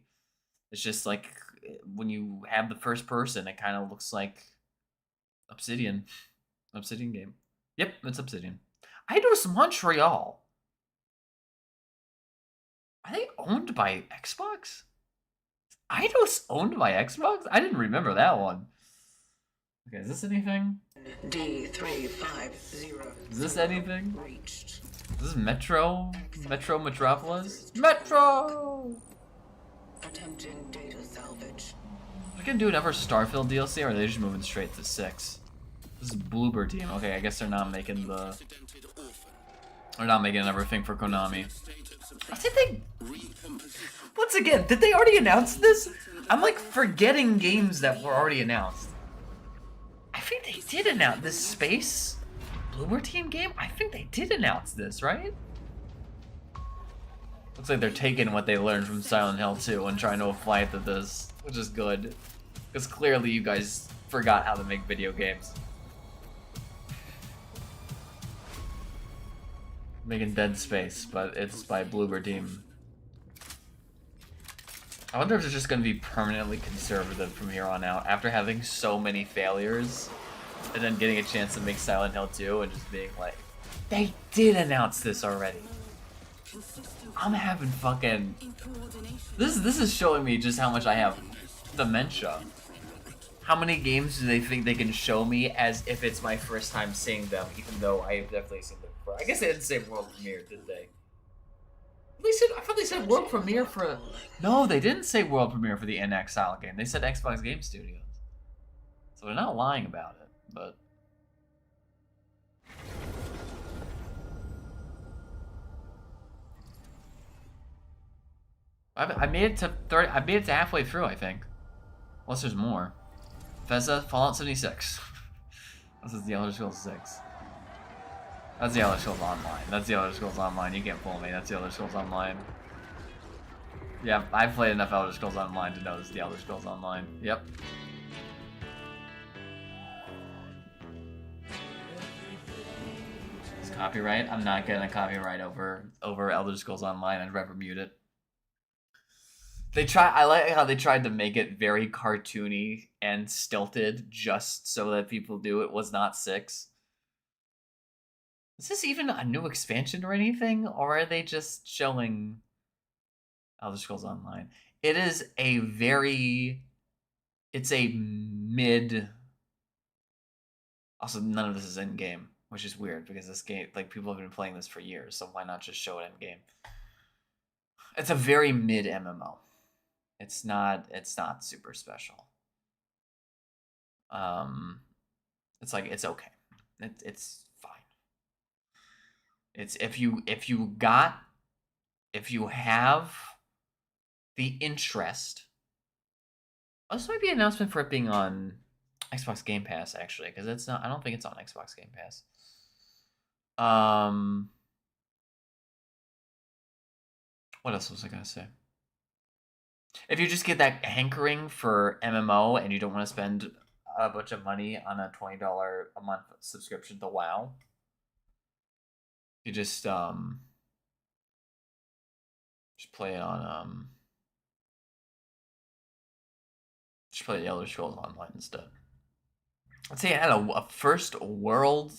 S1: It's just like when you have the first person, it kind of looks like Obsidian game. Yep, it's Obsidian. Eidos Montreal. Are they owned by Xbox? Eidos owned by Xbox? I didn't remember that one. Okay, is this anything?
S11: D350.
S1: Is this anything? Is this Metro? Metro Metropolis? Metro!
S11: Attempting data salvage.
S1: Are we gonna do another Starfield DLC, or are they just moving straight to 6? This is Bloober Team. Okay, I guess they're not making the... They're not making another thing for Konami. I think they... Once again, did they already announce this? I'm like forgetting games that were already announced. I think they did announce this Space Bloober Team game. I think they did announce this, right? Looks like they're taking what they learned from Silent Hill 2 and trying to apply it to this, which is good. Because clearly you guys forgot how to make video games. Making Dead Space, but it's by Bloober Team. I wonder if it's just going to be permanently conservative from here on out, after having so many failures, and then getting a chance to make Silent Hill 2 and just being like, they did announce this already. I'm having fucking... This is showing me just how much I have dementia. How many games do they think they can show me as if it's my first time seeing them, even though I have definitely seen them before? I guess they didn't say world premiere, did they? I thought they said world premiere for... No, they didn't say world premiere for the In Exile game. They said Xbox Game Studios. So they're not lying about it, but... I made it to 30. I made it to halfway through, I think. Unless there's more. Bethesda, Fallout 76. This is the Elder Scrolls 6. That's the Elder Scrolls Online. That's the Elder Scrolls Online. You can't fool me. That's the Elder Scrolls Online. Yeah, I've played enough Elder Scrolls Online to know this is the Elder Scrolls Online. Yep. It's copyright. I'm not getting a copyright over Elder Scrolls Online. I'd rather mute it. I like how they tried to make it very cartoony and stilted just so that people knew it was not 6. Is this even a new expansion or anything? Or are they just showing Elder Scrolls Online? It is a very... It's a mid... Also, none of this is in-game, which is weird because this game, like, people have been playing this for years, so why not just show it in-game? It's a very mid MMO. It's not super special. It's like, it's okay. It's fine. It's if you have the interest. Oh, this might be an announcement for it being on Xbox Game Pass, actually, because it's not. I don't think it's on Xbox Game Pass. What else was I gonna say? If you just get that hankering for MMO and you don't want to spend a bunch of money on a $20 a month subscription to WoW, you just play it on just play the Elder Scrolls Online instead. Let's say I had a first world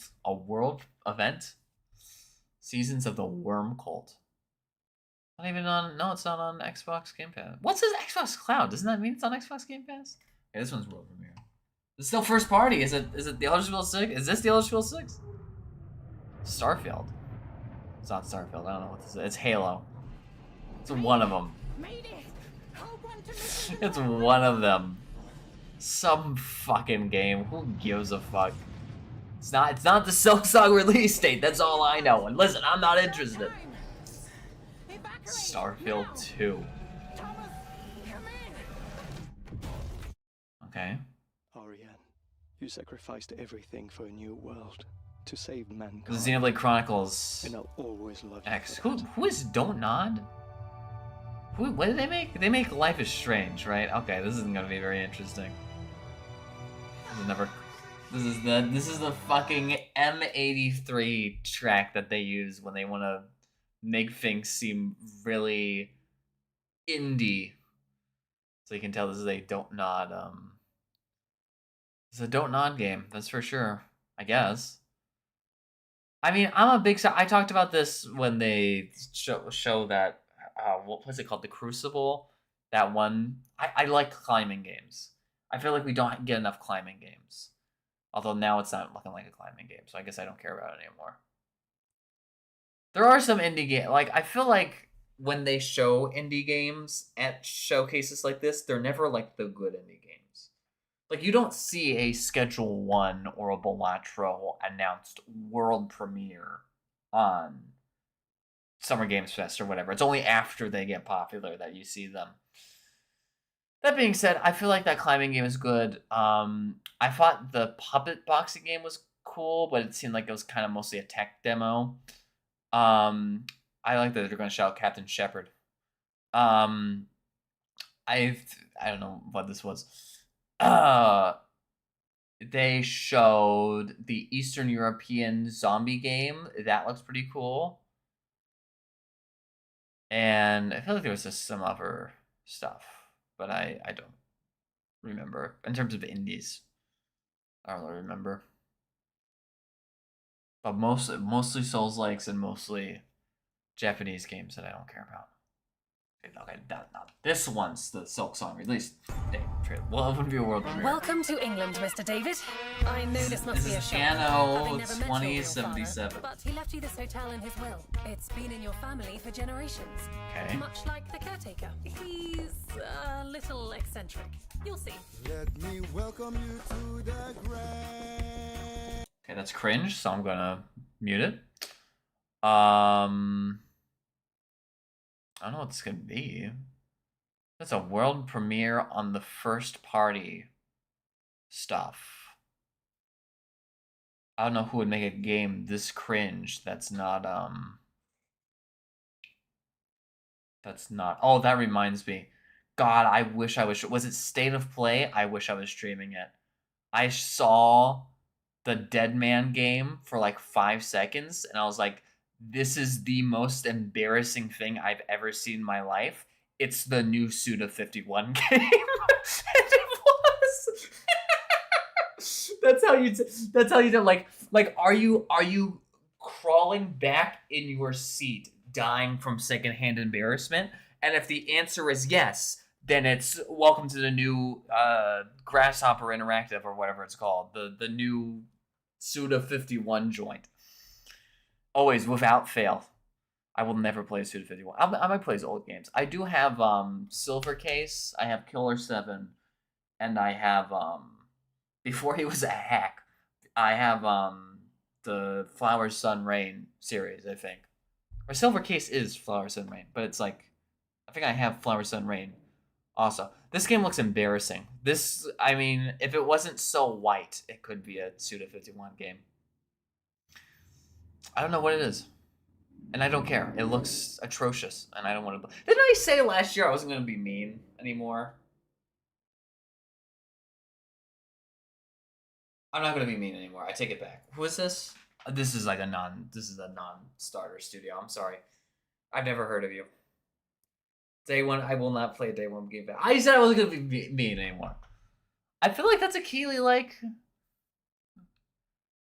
S1: event. Seasons of the Worm Cult. Not even on. No, it's not on Xbox Game Pass. What's this Xbox Cloud? Doesn't that mean it's on Xbox Game Pass? Okay, this one's world premiere. It's still first party. Is it the Elder Scrolls 6? Is this the Elder Scrolls 6? Starfield. It's not Starfield. I don't know what this is. It's Halo. It's one of them. It's one of them. Some fucking game. Who gives a fuck? It's not the Silksong release date. That's all I know. And listen, I'm not interested. Starfield 2. Okay.
S12: Ariane, you sacrificed everything for a new world to save mankind.
S1: The Xenoblade Chronicles
S12: and I'll always love you.
S1: X. Who is Don't Nod? What did they make? They make Life is Strange, right? Okay, this isn't gonna be very interesting. This is the fucking M83 track that they use when they want to make things seem really indie. So you can tell this is a Don't Nod it's a Don't Nod game, that's for sure, I guess. I mean, I'm a big I talked about this when they show that what was it called? The Crucible. That one. I like climbing games. I feel like we don't get enough climbing games. Although now it's not looking like a climbing game, so I guess I don't care about it anymore. There are some indie games. Like, I feel like when they show indie games at showcases like this, they're never like the good indie games. Like, you don't see a Schedule 1 or a Balatro announced world premiere on Summer Games Fest or whatever. It's only after they get popular that you see them. That being said, I feel like that climbing game is good. I thought the puppet boxing game was cool, but it seemed like it was kind of mostly a tech demo. I like that they're going to shout Captain Shepard. I don't know what this was. They showed the Eastern European zombie game. That looks pretty cool. And I feel like there was just some other stuff, but I don't remember. In terms of indies, I don't really remember. But mostly Souls-likes and mostly Japanese games that I don't care about. Okay, this one's the Silksong release date. Well, it wouldn't be a world premiere.
S13: Welcome to England, Mr. David. I know this must be a shock.
S1: Anno 2077.
S13: But he left you this hotel in his will. It's been in your family for generations.
S1: Okay.
S13: Much like the caretaker. He's a little eccentric. You'll see.
S6: Let me welcome you to the grand.
S1: Okay, that's cringe, so I'm gonna mute it. I don't know what this could be. That's a world premiere on the first party stuff. I don't know who would make a game this cringe that's not oh, that reminds me. God, I wish I was it State of Play? I wish I was streaming it. I saw the Dead Man game for like 5 seconds and I was like, this is the most embarrassing thing I've ever seen in my life. It's the new Suda 51 game. And it was. That's how you do like are you crawling back in your seat dying from secondhand embarrassment? And if the answer is yes, then it's welcome to the new Grasshopper Interactive or whatever it's called. The new Suda 51 joint. Always, without fail. I will never play Suda 51. I might play his old games. I do have Silver Case, I have Killer 7, and I have, before he was a hack, I have the Flower, Sun, Rain series, I think. Or Silver Case is Flower, Sun, Rain, but it's like, I think I have Flower, Sun, Rain also. This game looks embarrassing. I mean, if it wasn't so white, it could be a Suda 51 game. I don't know what it is. And I don't care. It looks atrocious, and I don't want to... Didn't I say last year I wasn't going to be mean anymore? I'm not going to be mean anymore. I take it back. Who is this? This is like a non-starter studio. I'm sorry. I've never heard of you. Day one, I will not play Day One game back. I said I wasn't going to be mean anymore. I feel like that's a Keeley, like...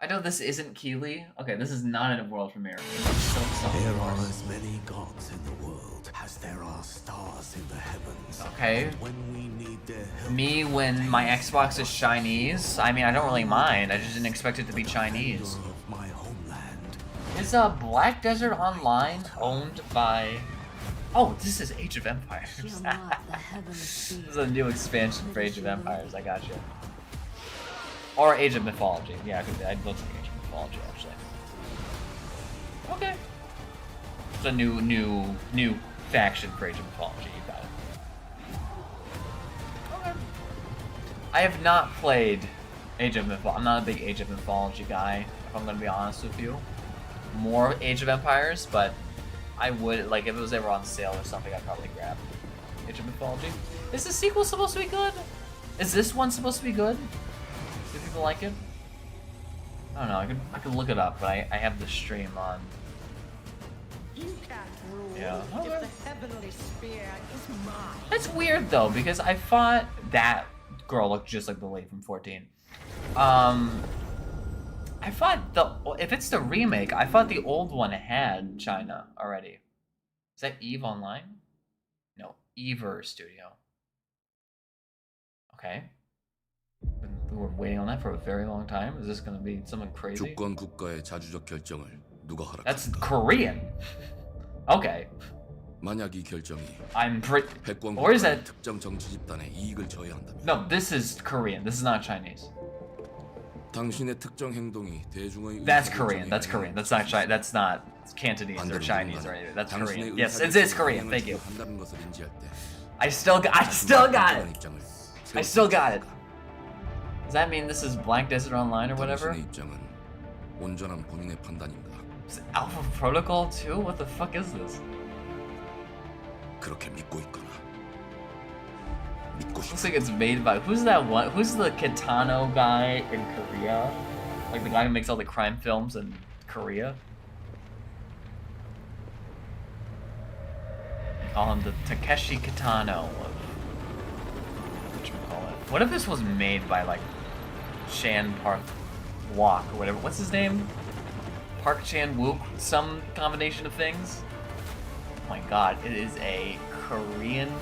S1: I know this isn't Keeley. Okay, this is not in a world premiere.
S14: There are as many gods in the world as there are stars in the heavens.
S1: Okay.
S14: And when we need their help,
S1: me, when my Xbox is Chinese, I mean, I don't really mind. I just didn't expect it to be Chinese.
S14: my homeland.
S1: Is Black Desert Online owned by... Oh, this is Age of Empires. This is a new expansion for Age of Empires. I got you. Or Age of Mythology. Yeah, I'd look like Age of Mythology, actually. Okay. It's a new faction for Age of Mythology. You got it. Okay. I have not played Age of Mythology. I'm not a big Age of Mythology guy, if I'm gonna be honest with you. More Age of Empires, but I would, like, if it was ever on sale or something, I'd probably grab Age of Mythology. Is the sequel supposed to be good? Is this one supposed to be good? Do people like it? I don't know. I could look it up, but I have the stream on.
S15: You can't rule
S1: Yeah.
S15: if the heavenly spear is mine.
S1: That's weird though, because I thought that girl looked just like the lady from 14. I thought if it's the remake, I thought the old one had China already. Is that Eve Online? No, Ever Studio. Okay. We were waiting on that for a very long time. Is this going to be something crazy?
S2: 주권 국가의 자주적 결정을 누가 허락?
S1: That's Korean. Okay.
S2: 만약 이 결정이
S1: I'm pretty.
S2: 패권
S1: Or is
S2: 국가의
S1: that?
S2: 특정 정치 집단의 이익을 저해한다면
S1: No, this is Korean. This is not Chinese.
S2: 당신의 특정 행동이 대중의
S1: That's Korean. That's Korean. That's not Chi. That's not Cantonese or Chinese or anything. That's Korean. Yes, it is Korean. Thank you.
S2: 한다는 것을 인지할 때
S1: I still got it. I still got it. Does that mean this is Black Desert Online or whatever?
S2: 당신의 입장은 온전한 본인의 판단인가?
S1: Is it Alpha Protocol 2? What the fuck is this?
S2: 그렇게 믿고 있거나 믿고 싶.
S1: Looks like it's made by who's that one? Who's the Kitano guy in Korea? Like the guy who makes all the crime films in Korea? They call him the Takeshi Kitano of whatchamacallit. What if this was made by like Chan Park Wook or whatever? What's his name? Park Chan Wook? Some combination of things? Oh my god, it is a Korean.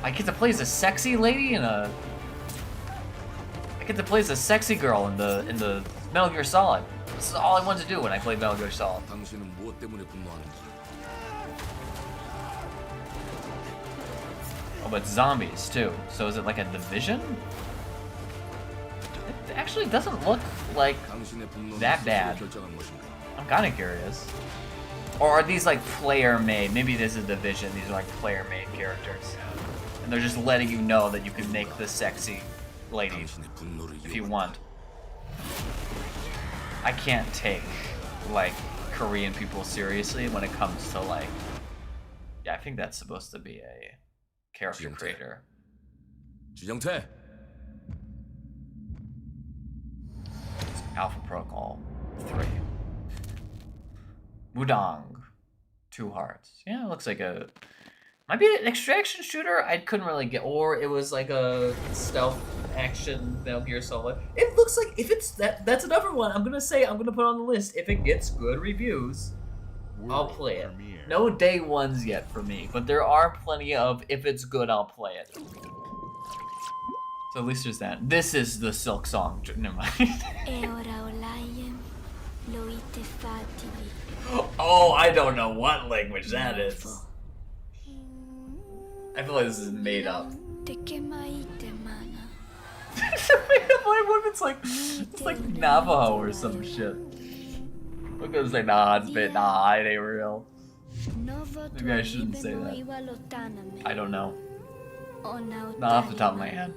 S1: I get to play as a sexy lady in a. I get to play as a sexy girl in the Metal Gear Solid. This is all I wanted to do when I played Metal Gear Solid.
S2: 당신은 무엇 때문에 분노하는지.
S1: Oh, but zombies too. So is it like a division? It actually doesn't look like that bad. I'm kind of curious. Or are these like player-made? Maybe this is a division. These are like player-made characters, and they're just letting you know that you can make the sexy lady if you want. I can't take like Korean people seriously when it comes to like. Yeah, I think that's supposed to be a character creator.
S2: 지정태.
S1: Alpha Protocol 3. Mudong. 2 hearts. Yeah, it looks like a... Might be an extraction shooter? I couldn't really get... Or it was like a stealth action Metal Gear Solid. It looks like... If it's... That's another one. I'm gonna put it on the list. If it gets good reviews, I'll play it. No day ones yet for me. But there are plenty of... If it's good, I'll play it. So at least there's that. This is the Silk Song. Never mind. Oh, I don't know what language that is. I feel like this is made up. What if it's like Navajo or some shit? I'm gonna say nah, it ain't real. Maybe I shouldn't say that. I don't know. Not off the top of my head.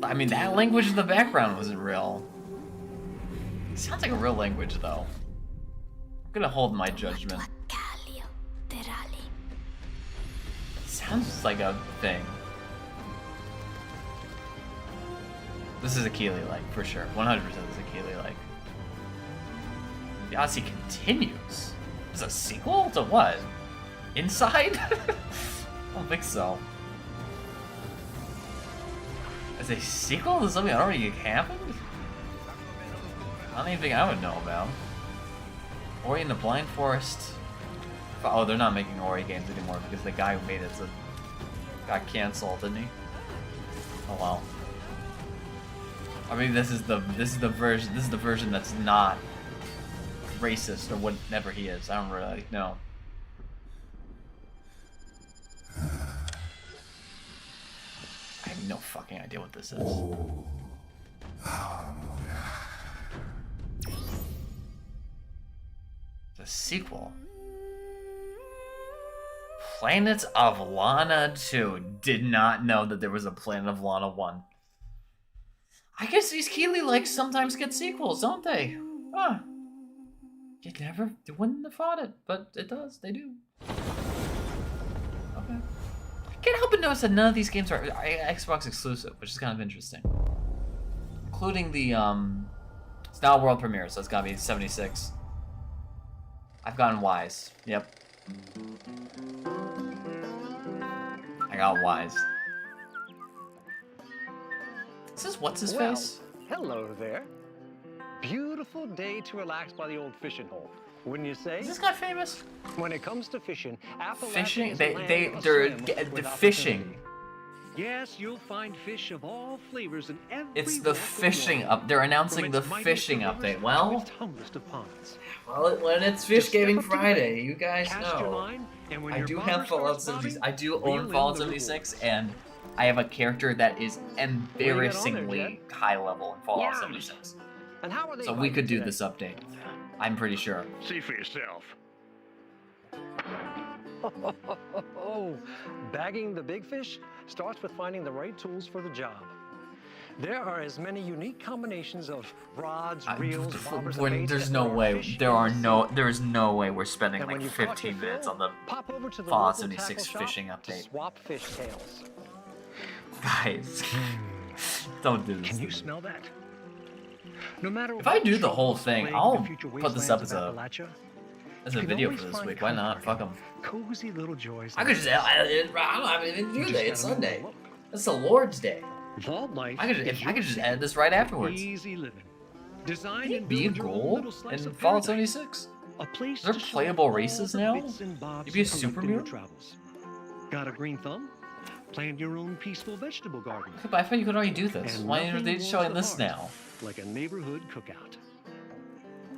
S1: I mean, that language in the background wasn't real. Sounds like a real language, though. I'm gonna hold my judgment. Sounds like a thing. This is a Keeley-like, for sure. 100% is a Keeley-like. The Odyssey continues. Is it a sequel to what? Inside? I don't think so. As a sequel to something that already happened? I don't even think I would know about. Ori in the Blind Forest. Oh, they're not making Ori games anymore because the guy who made it got canceled, didn't he? Oh well. I mean, this is the version that's not racist or whatever he is. I don't really know. I have no fucking idea what this is. The sequel. Planets of Lana 2. Did not know that there was a Planet of Lana 1. I guess these Keeley-likes sometimes get sequels, don't they? Huh. You wouldn't have thought it, but it does. They do. Okay. Can't help but notice that none of these games are Xbox exclusive, which is kind of interesting. Including the, it's not a world premiere, so it's gotta be 76. I've gotten wise. Yep. I got wise. Is this what's his face?
S16: Hello there. Beautiful day to relax by the old fishing hole, wouldn't you say?
S1: Is this guy famous?
S16: When it comes to fishing,
S1: fishing? They're fishing.
S16: Yes, you'll find fish of all flavors in every.
S1: It's the fishing up. They're announcing the fishing update. Well, when it's Fish Gaming Friday, you guys know. I do have Fallout 76. I do own Fallout 76, and I have a character that is embarrassingly high level in Fallout 76.
S16: And how are they?
S1: So we could do this update. I'm pretty sure.
S16: See for yourself. Bagging the big fish starts with finding the right tools for the job. There are as many unique combinations of rods, reels, bobbers, and baits.
S1: There's no way. There is no way we're spending like 15 minutes on the Fallout 76 fishing update.
S16: Swap fish tails.
S1: Guys, don't do this.
S16: Can you smell that? No matter
S1: if I do the whole thing, I'll put this up as a video for this week. Why not? Fuck them.
S16: Cozy little joys.
S1: I could just I don't have anything to do today. It's Sunday. It's the Lord's Day. I could just edit this right afterwards.
S16: Easy living. Design and
S1: be a goal in Fallout 76. Is there playable races now? You be a super mutant?
S16: Got a green thumb? Plant your own peaceful vegetable garden.
S1: But I thought you could already do this. Why are they showing this now?
S16: Like a neighborhood cookout.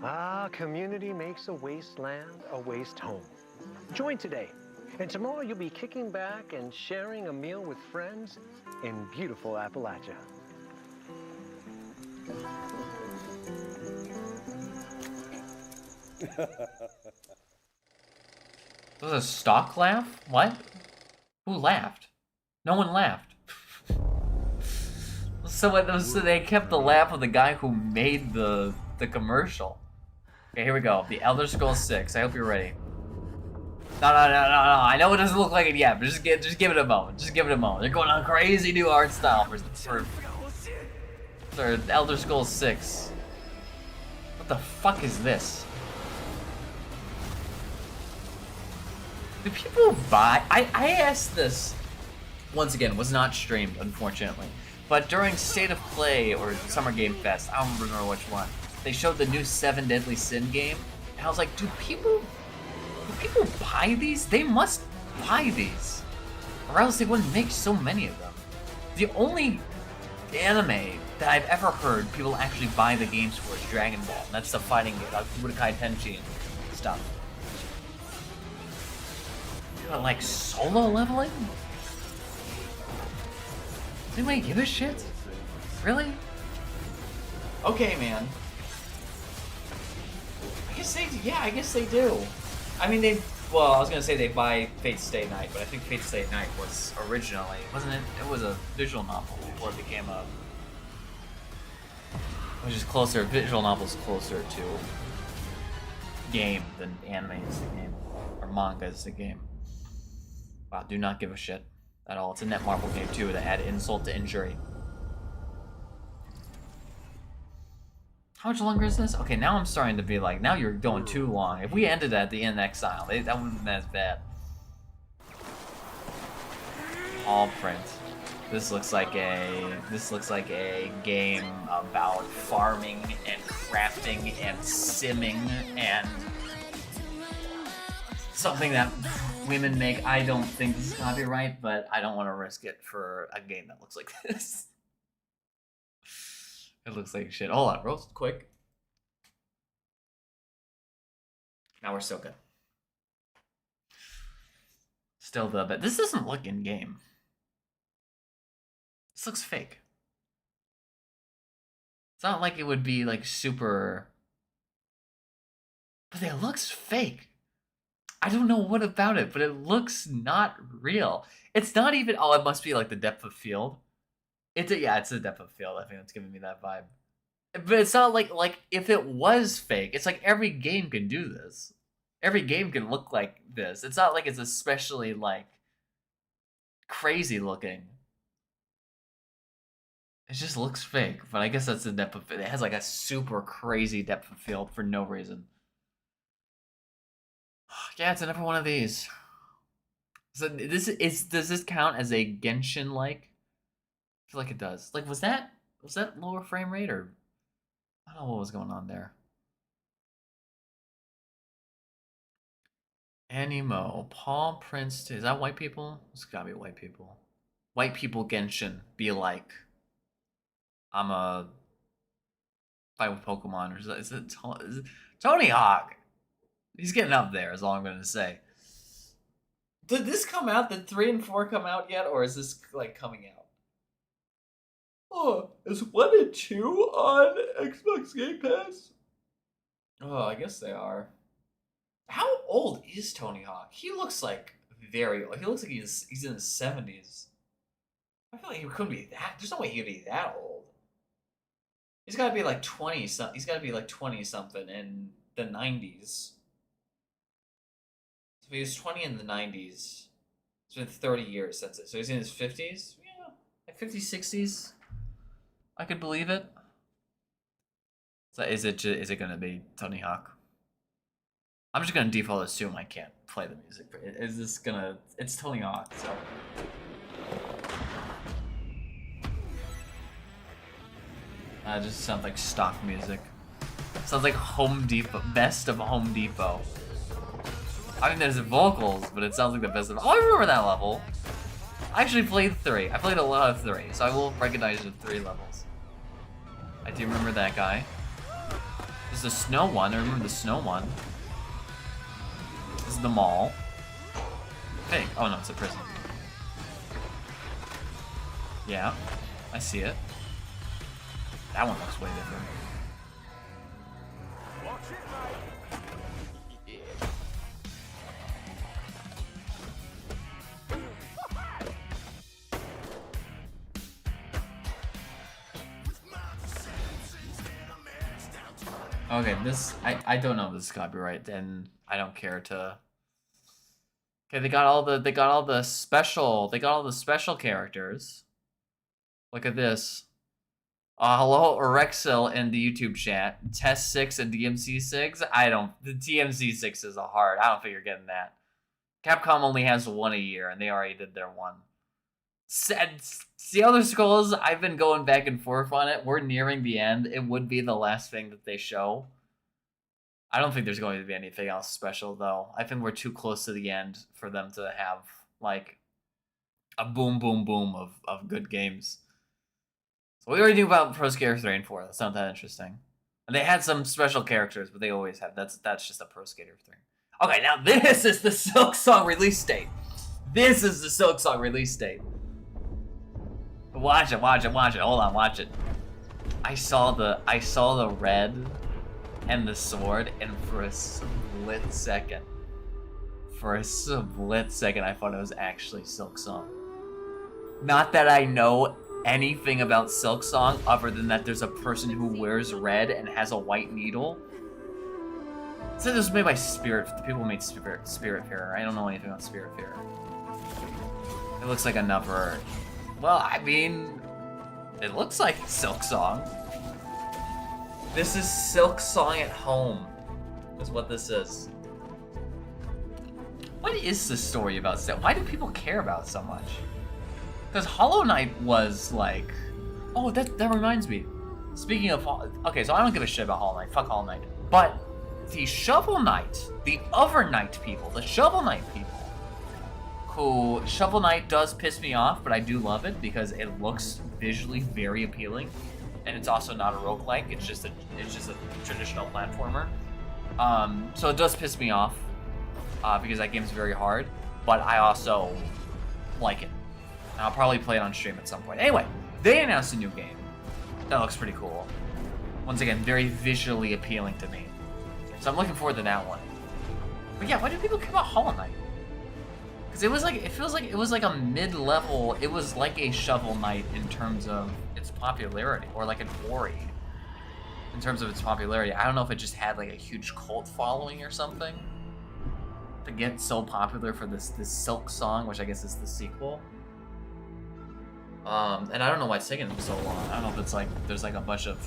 S16: Ah, community makes a wasteland a waste home. Join today, and tomorrow you'll be kicking back and sharing a meal with friends in beautiful Appalachia.
S1: Was a stock laugh? What? Who laughed? No one laughed. So they kept the laugh of the guy who made the commercial. Okay, here we go. The Elder Scrolls 6. I hope you're ready. No. I know it doesn't look like it yet, but just give it a moment. Just give it a moment. They're going on crazy new art style for Elder Scrolls 6. What the fuck is this? Do people buy? I asked this once again. Was not streamed, unfortunately. But during State of Play or Summer Game Fest, I don't remember which one, they showed the new 7 Deadly Sin game, and I was like, do people buy these? They must buy these, or else they wouldn't make so many of them. The only anime that I've ever heard people actually buy the games for is Dragon Ball, and that's the fighting game, like Budokai Tenkaichi and stuff. But like solo leveling? Does anybody give a shit? Really? Okay, man. I guess they do. I mean, well, I was gonna say they buy Fate Stay Night, but I think Fate Stay Night was originally, wasn't it? It was a visual novel before it became a Which is closer, visual novel's closer to game than anime is the game. Or manga is the game. Wow, do not give a shit at all. It's a Netmarble game too to add insult to injury. How much longer is this? Okay, now I'm starting to be like, now you're going too long. If we ended at the end exile, that wouldn't have been as bad. All print. This looks like a game about farming and crafting and simming and something that women make. I don't think this is copyright, but I don't want to risk it for a game that looks like this. It looks like shit. Hold on, real quick. Now we're so good. Still the but this doesn't look in game. This looks fake. It's not like it would be like super, but it looks fake. I don't know what about it, but it looks not real. It's not even. Oh, it must be like the depth of field. Yeah, it's the depth of field. I think that's giving me that vibe. But it's not like if it was fake, it's like every game can do this. Every game can look like this. It's not like it's especially like crazy looking. It just looks fake, but I guess that's the depth of it. It has like a super crazy depth of field for no reason. Yeah, it's another one of these. So does this count as a Genshin like? I feel like it does. Like, was that lower frame rate or I don't know what was going on there. Animo, Paul Prince. Is that white people? It's gotta be white people. White people Genshin be like, I'm a fight with Pokemon, or is it Tony Hawk? He's getting up there, is all I'm gonna say. Did this come out? Did 3 and 4 come out yet, or is this like coming out? Oh, is 1 and 2 on Xbox Game Pass? Oh, I guess they are. How old is Tony Hawk? He looks like very old. He looks like he's in his 70s. I feel like he couldn't be that. There's no way he could be that old. He's got to be like 20 something. He's got to be like 20 something in the 90s. So if he was 20 in the 90s, it's been 30 years since it. So he's in his 50s? Yeah, like 50s, 60s. I could believe it. So is it going to be Tony Hawk? I'm just going to default assume I can't play the music. Is this going to... It's Tony Hawk, so... It just sounds like stock music. Sounds like Home Depot. Best of Home Depot. I mean, there's vocals, but it sounds like the best of... Oh, I remember that level. I actually played 3. I played a lot of 3, so I will recognize the 3 levels. I do remember that guy. There's the snow one. I remember the snow one. This is the mall. Hey. Oh, no, it's a prison. Yeah. I see it. That one looks way different. Okay, this I don't know if this is copyright, and I don't care to. Okay, they got all the special characters. Look at this. Hello, Orexil in the YouTube chat. TES 6 and DMC 6. The DMC 6 is a hard. I don't think you're getting that. Capcom only has 1 a year, and they already did their 1. The Elder Scrolls, I've been going back and forth on it. We're nearing the end. It would be the last thing that they show. I don't think there's going to be anything else special, though. I think we're too close to the end for them to have, like, a boom, boom, boom of good games. So we already knew about Pro Skater 3 and 4. That's not that interesting. And they had some special characters, but they always have. That's just a Pro Skater 3. Okay, now this is the Silk Song release date. This is the Silk Song release date. Watch it. Hold on, watch it. I saw the red and the sword, and for a split second, I thought it was actually Silk Song. Not that I know anything about Silk Song other than that there's a person who wears red and has a white needle. It said this was made by Spirit. The people who made Spiritfarer. I don't know anything about Spiritfarer. It looks like another. Well, I mean, it looks like Silk Song. This is Silk Song at home, is what this is. What is the story about Silk? Why do people care about it so much? Because Hollow Knight was like, oh, that reminds me. Speaking of, okay, so I don't give a shit about Hollow Knight. Fuck Hollow Knight. But the Shovel Knight, the other Knight people, the Shovel Knight people, who Shovel Knight does piss me off, but I do love it because it looks visually very appealing, and it's also not a roguelike. It's just a traditional platformer. So it does piss me off because that game's very hard, but I also like it. And I'll probably play it on stream at some point. Anyway, they announced a new game that looks pretty cool. Once again, very visually appealing to me. So I'm looking forward to that one. But yeah, why do people care about Hollow Knight? Because it was like, it feels like it was like a mid-level, it was like a Shovel Knight in terms of its popularity, or like an Ori in terms of its popularity. I don't know if it just had like a huge cult following or something to get so popular for this Silk Song, which I guess is the sequel. And I don't know why it's taking them so long. I don't know if it's like there's like a bunch of,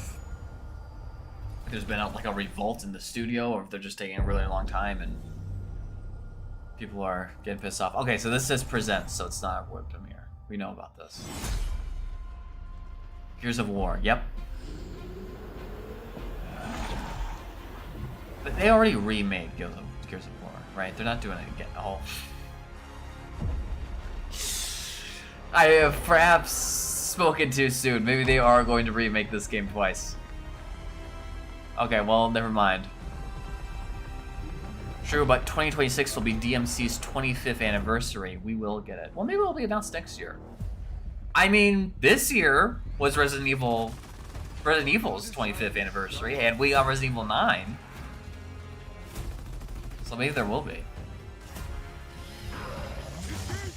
S1: there's been like a revolt in the studio, or if they're just taking a really long time and people are getting pissed off. Okay, so this says presents, so it's not a world premiere. We know about this. Gears of War, yep. But they already remade Gears of War, right? They're not doing it again. Oh. I have perhaps spoken too soon. Maybe they are going to remake this game twice. Okay, well, never mind. True, but 2026 will be DMC's 25th anniversary. We will get it. Well, maybe it'll be announced next year. I mean, this year was Resident Evil's 25th anniversary, and we got Resident Evil 9. So maybe there will be.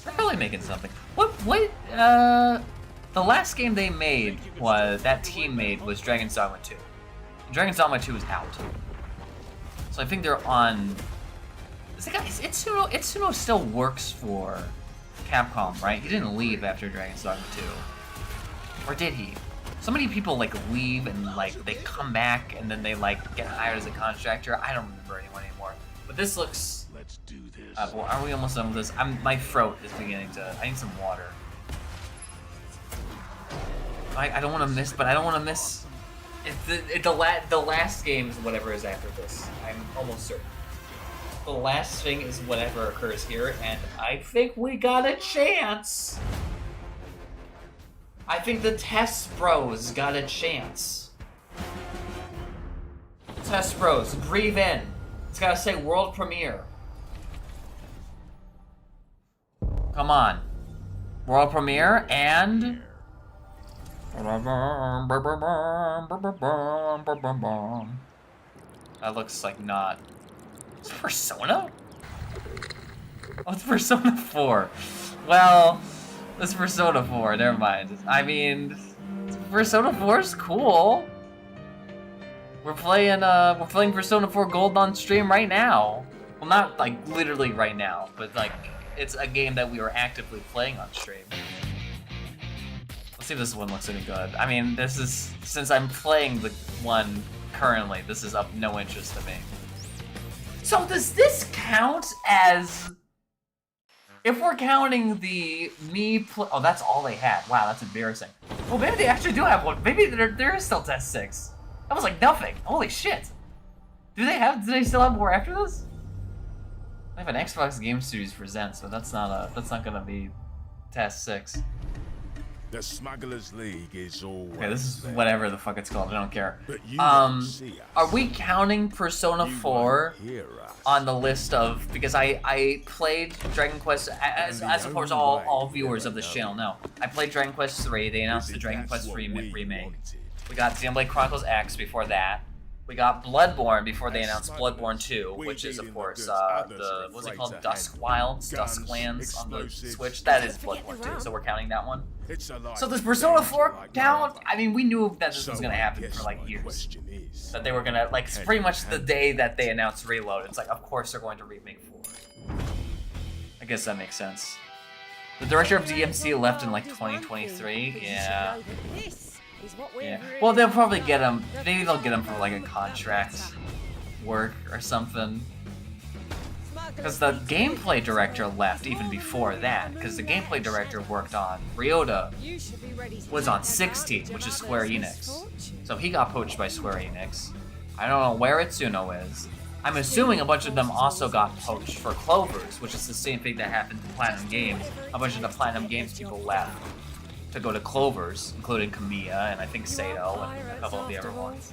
S1: They're probably making something. The last game they made that team made was Dragon's Dogma 2. Dragon's Dogma 2 is out. So I think they're on. Itsuno still works for Capcom, right? He didn't leave after Dragon's Dogma 2. Or did he? So many people like leave and like they come back and then they like get hired as a contractor. I don't remember anyone anymore. But this looks.
S7: Let's do this.
S1: Well, are we almost done with this? My throat is beginning to. I need some water. I don't want to miss, but I don't want to miss. The last game is whatever is after this. I'm almost certain. The last thing is whatever occurs here, and I think we got a chance. I think the TES Bros got a chance. TES Bros, breathe in. It's gotta say world premiere. Come on. World premiere and... That looks like not... It's Persona? Oh, it's Persona 4. Well, it's Persona 4, never mind. I mean, Persona 4 is cool. We're playing Persona 4 Gold on stream right now. Well, not like literally right now, but like it's a game that we were actively playing on stream. Let's see if this one looks any good. I mean, this is, since I'm playing the one currently, this is of no interest to me. So does this count as, if we're counting the oh, that's all they had. Wow, that's embarrassing. Well, maybe they actually do have one. Maybe there is still TES 6. That was like nothing. Holy shit. Do they still have more after this? I have an Xbox Game Series Presents, but that's not gonna be TES 6.
S7: The Smugglers League is all.
S1: Okay, this is whatever the fuck it's called. I don't care. Are we counting Persona 4 on the list of, because I played Dragon Quest, as of course all viewers of this channel know. I played Dragon Quest 3. They announced the Dragon Quest 3 remake. We got Xenoblade Chronicles X before that. We got Bloodborne before they announced Bloodborne 2, which is, of course, the, what's it called? Dusklands on the Switch. That is Bloodborne 2, so we're counting that one. So does Persona 4 count? I mean, we knew that this was going to happen for, like, years. That they were going to, like, pretty much the day that they announced Reload, it's like, of course they're going to remake 4. I guess that makes sense. The director of DMC left in, like, 2023? Yeah. Yeah. Well, they'll probably get him. Maybe they'll get him for like a contract work or something. Because the gameplay director left even before that. Because the gameplay director worked on Ryota was on 16, which is Square Enix. So he got poached by Square Enix. I don't know where Itsuno is. I'm assuming a bunch of them also got poached for Clovers, which is the same thing that happened to Platinum Games. A bunch of the Platinum Games people left to go to Clovers, including Kamiya and I think Sato and a couple of the other ones.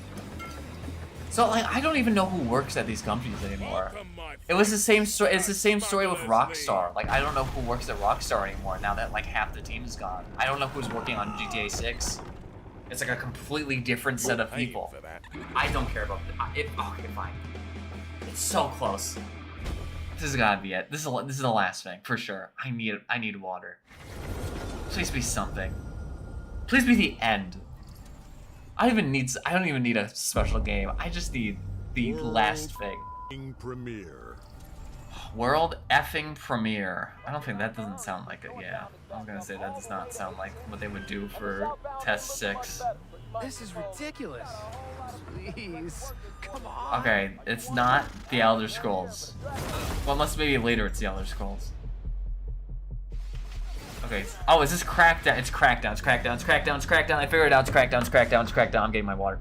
S1: So like, I don't even know who works at these companies anymore. It was the same story. It's the same story with Rockstar. Like, I don't know who works at Rockstar anymore now that like half the team is gone. I don't know who's working on GTA 6. It's like a completely different set of people. I don't care about it. Okay, fine. It's so close. This has gotta be it. This is the last thing for sure. I need water. Please be something. Please be the end. I don't even need a special game. I just need the last thing.
S7: Premiere.
S1: World effing premiere. I don't think that doesn't sound like it. Yeah, I'm gonna say that does not sound like what they would do for TES 6.
S17: This is ridiculous. Please, come on.
S1: Okay, it's not the Elder Scrolls. Well, unless maybe later it's the Elder Scrolls. Okay. Oh, is this Crackdown? It's Crackdown. It's Crackdown. It's Crackdown. It's Crackdown. I figured it out. It's Crackdown. It's Crackdown. It's Crackdown. I'm getting my water.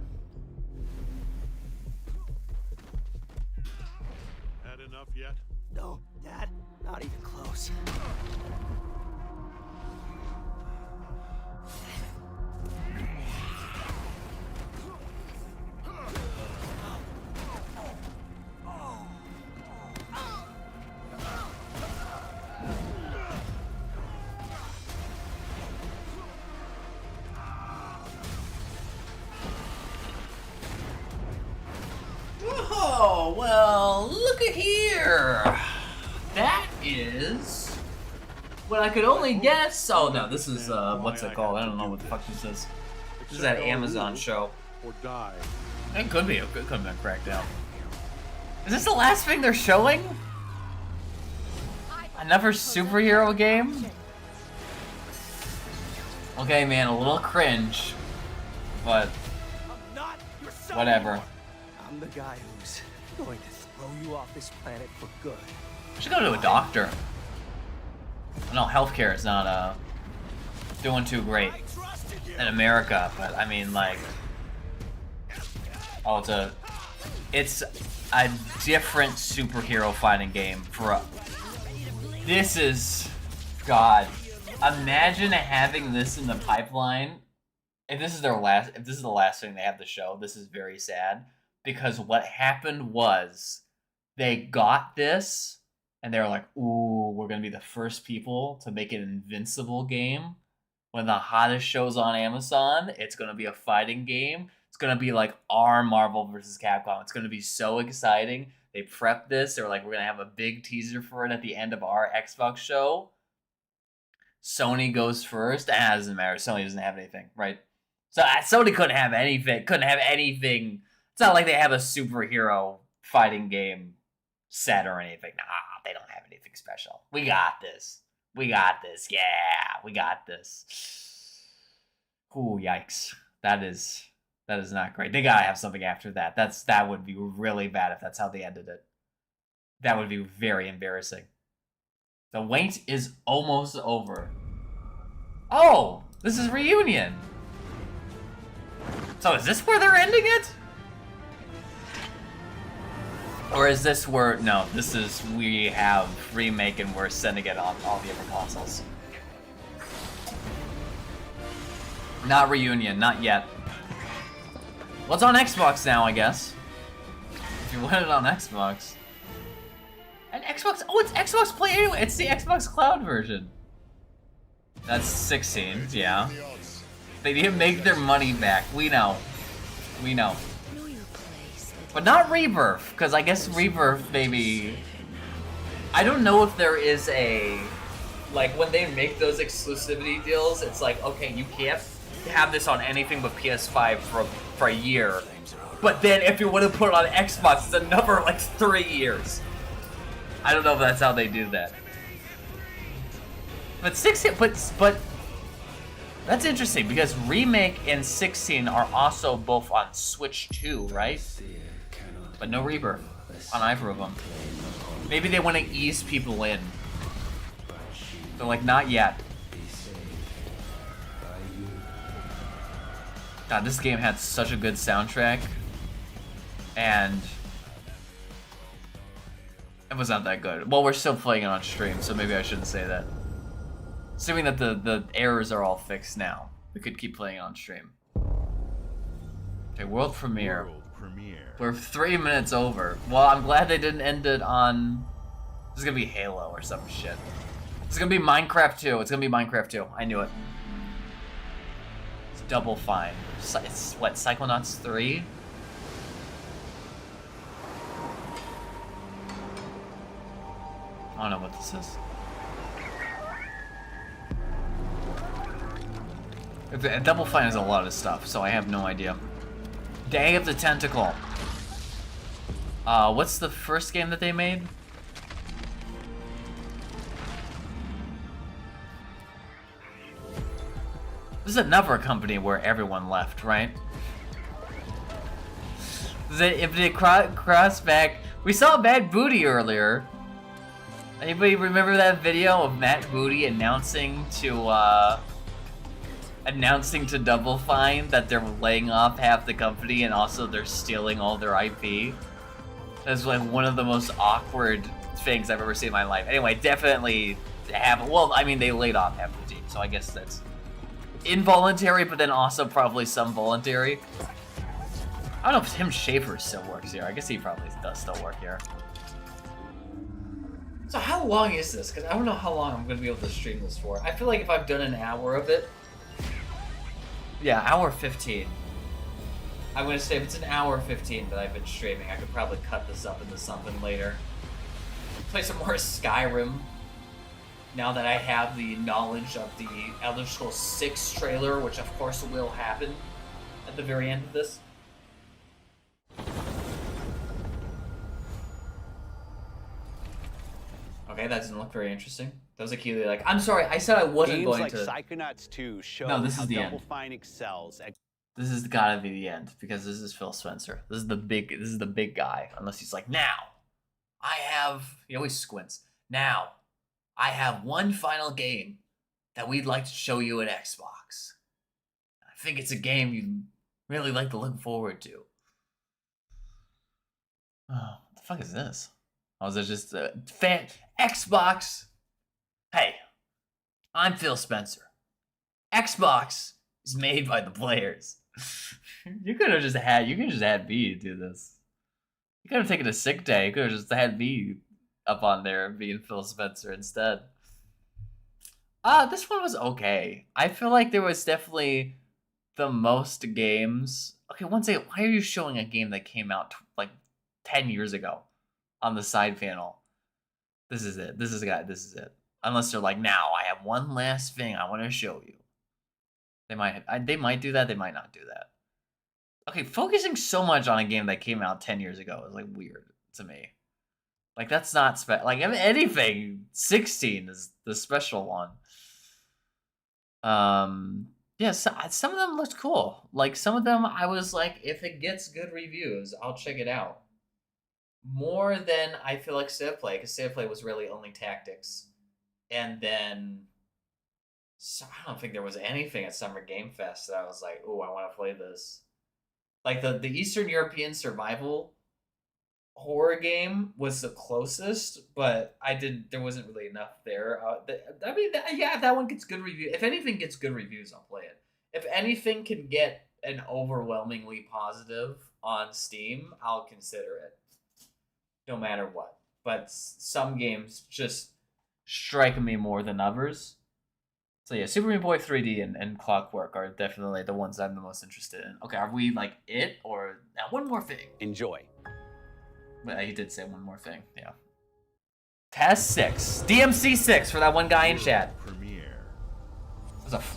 S7: Had enough yet?
S17: No, Dad, not even close.
S1: Oh, well, look at here. That is what I could only guess. Oh, no, this is, what's it called? I don't know what the fuck this is. This is that Amazon show.
S7: Or die.
S1: It could be. It could have been Crackdown. Is this the last thing they're showing? Another superhero game? Okay, man, a little cringe. But whatever.
S17: I'm the guy who's going to throw you off this planet for good.
S1: I should go to a doctor. I know healthcare is not doing too great in America, but I mean like, oh, it's a different superhero fighting game for this is, God, imagine having this in the pipeline. If this is the last thing they have to show, this is very sad. Because what happened was they got this and they were like, ooh, we're going to be the first people to make an Invincible game. One of the hottest shows on Amazon. It's going to be a fighting game. It's going to be like our Marvel vs. Capcom. It's going to be so exciting. They prepped this. They were like, we're going to have a big teaser for it at the end of our Xbox show. Sony goes first. It doesn't matter. Sony doesn't have anything, right? So Sony couldn't have anything. It's not like they have a superhero fighting game set or anything. Nah, they don't have anything special. We got this. Yeah, we got this. Ooh, yikes. That is not great. They gotta have something after that. That would be really bad if that's how they ended it. That would be very embarrassing. The wait is almost over. Oh, this is Reunion. So is this where they're ending it? Or is this where, no, this is, we have remake and we're sending it on all the other consoles. Not Reunion, not yet. Well, it's on Xbox now, I guess. If you want it on Xbox. And Xbox, oh, it's Xbox Play anyway, it's the Xbox Cloud version. That's 16, yeah. They didn't make their money back, we know. We know. But not Rebirth, because I guess Rebirth maybe... I don't know if there is a... Like, when they make those exclusivity deals, it's like, okay, you can't have this on anything but PS5 for a year. But then if you want to put it on Xbox, it's another, like, 3 years. I don't know if that's how they do that. But 16... But... That's interesting, because Remake and 16 are also both on Switch 2, right? But no Rebirth on either of them. Maybe they want to ease people in. So, like, not yet. God, this game had such a good soundtrack. And... it was not that good. Well, we're still playing it on stream, so maybe I shouldn't say that. Assuming that the errors are all fixed now, we could keep playing on stream. Okay, world premiere. We're 3 minutes over. Well, I'm glad they didn't end it on... This is gonna be Halo or some shit. It's gonna be Minecraft 2. It's gonna be Minecraft 2. I knew it. It's Double Fine. It's what, Psychonauts 3? I don't know what this is. Double Fine is a lot of stuff, so I have no idea. Day of the Tentacle. What's the first game that they made? This is another company where everyone left, right? If they cross back... We saw Matt Booty earlier. Anybody remember that video of Matt Booty announcing to Double Fine that they're laying off half the company and also they're stealing all their IP? That's like one of the most awkward things I've ever seen in my life. Anyway, definitely have... Well, I mean, they laid off half the team, so I guess that's involuntary, but then also probably some voluntary. I don't know if Tim Schafer still works here. I guess he probably does still work here. So how long is this? Because I don't know how long I'm going to be able to stream this for. I feel like if I've done an hour of it... Yeah, hour 15. I'm going to say if it's an hour 15 that I've been streaming, I could probably cut this up into something later. Play some more Skyrim. Now that I have the knowledge of the Elder Scrolls 6 trailer, which of course will happen at the very end of this. Okay, that doesn't look very interesting. That was a key like, I'm sorry, I said I wasn't going to...
S18: Psychonauts 2 show
S1: no, this is the
S18: Double
S1: end.
S18: Fine excels at...
S1: This has gotta be the end, because this is Phil Spencer. This is the big guy. Unless he's like, now, I have... He always squints. Now, I have one final game that we'd like to show you at Xbox. I think it's a game you'd really like to look forward to. Oh, what the fuck is this? Oh, is it just a fan... Xbox! Hey, I'm Phil Spencer. Xbox is made by the players. You could have just had me do this. You could have taken a sick day. You could have just had me up on there being Phil Spencer instead. This one was okay. I feel like there was definitely the most games. Okay, one second. Why are you showing a game that came out like 10 years ago on the side panel? This is it. This is it. Unless they're like, now I have one last thing I want to show you. They might do that. They might not do that. Okay, focusing so much on a game that came out 10 years ago is like weird to me. Like that's not like if anything. 16 is the special one. Yeah, so, some of them looked cool. Like some of them, I was like, if it gets good reviews, I'll check it out. More than I feel like State of Play, because State of Play was really only tactics. And then, so I don't think there was anything at Summer Game Fest that I was like, oh, I want to play this. Like the Eastern European survival horror game was the closest, but there wasn't really enough there. That one gets good reviews. If anything gets good reviews, I'll play it. If anything can get an overwhelmingly positive on Steam, I'll consider it. No matter what. But some games just strike me more than others. So yeah, Super Meat Boy 3D and Clockwork are definitely the ones I'm the most interested in. Okay, are we like it or now one more thing?
S18: Enjoy.
S1: But he did say one more thing. Yeah. TES 6. DMC 6 for that one guy in chat.
S7: Premiere.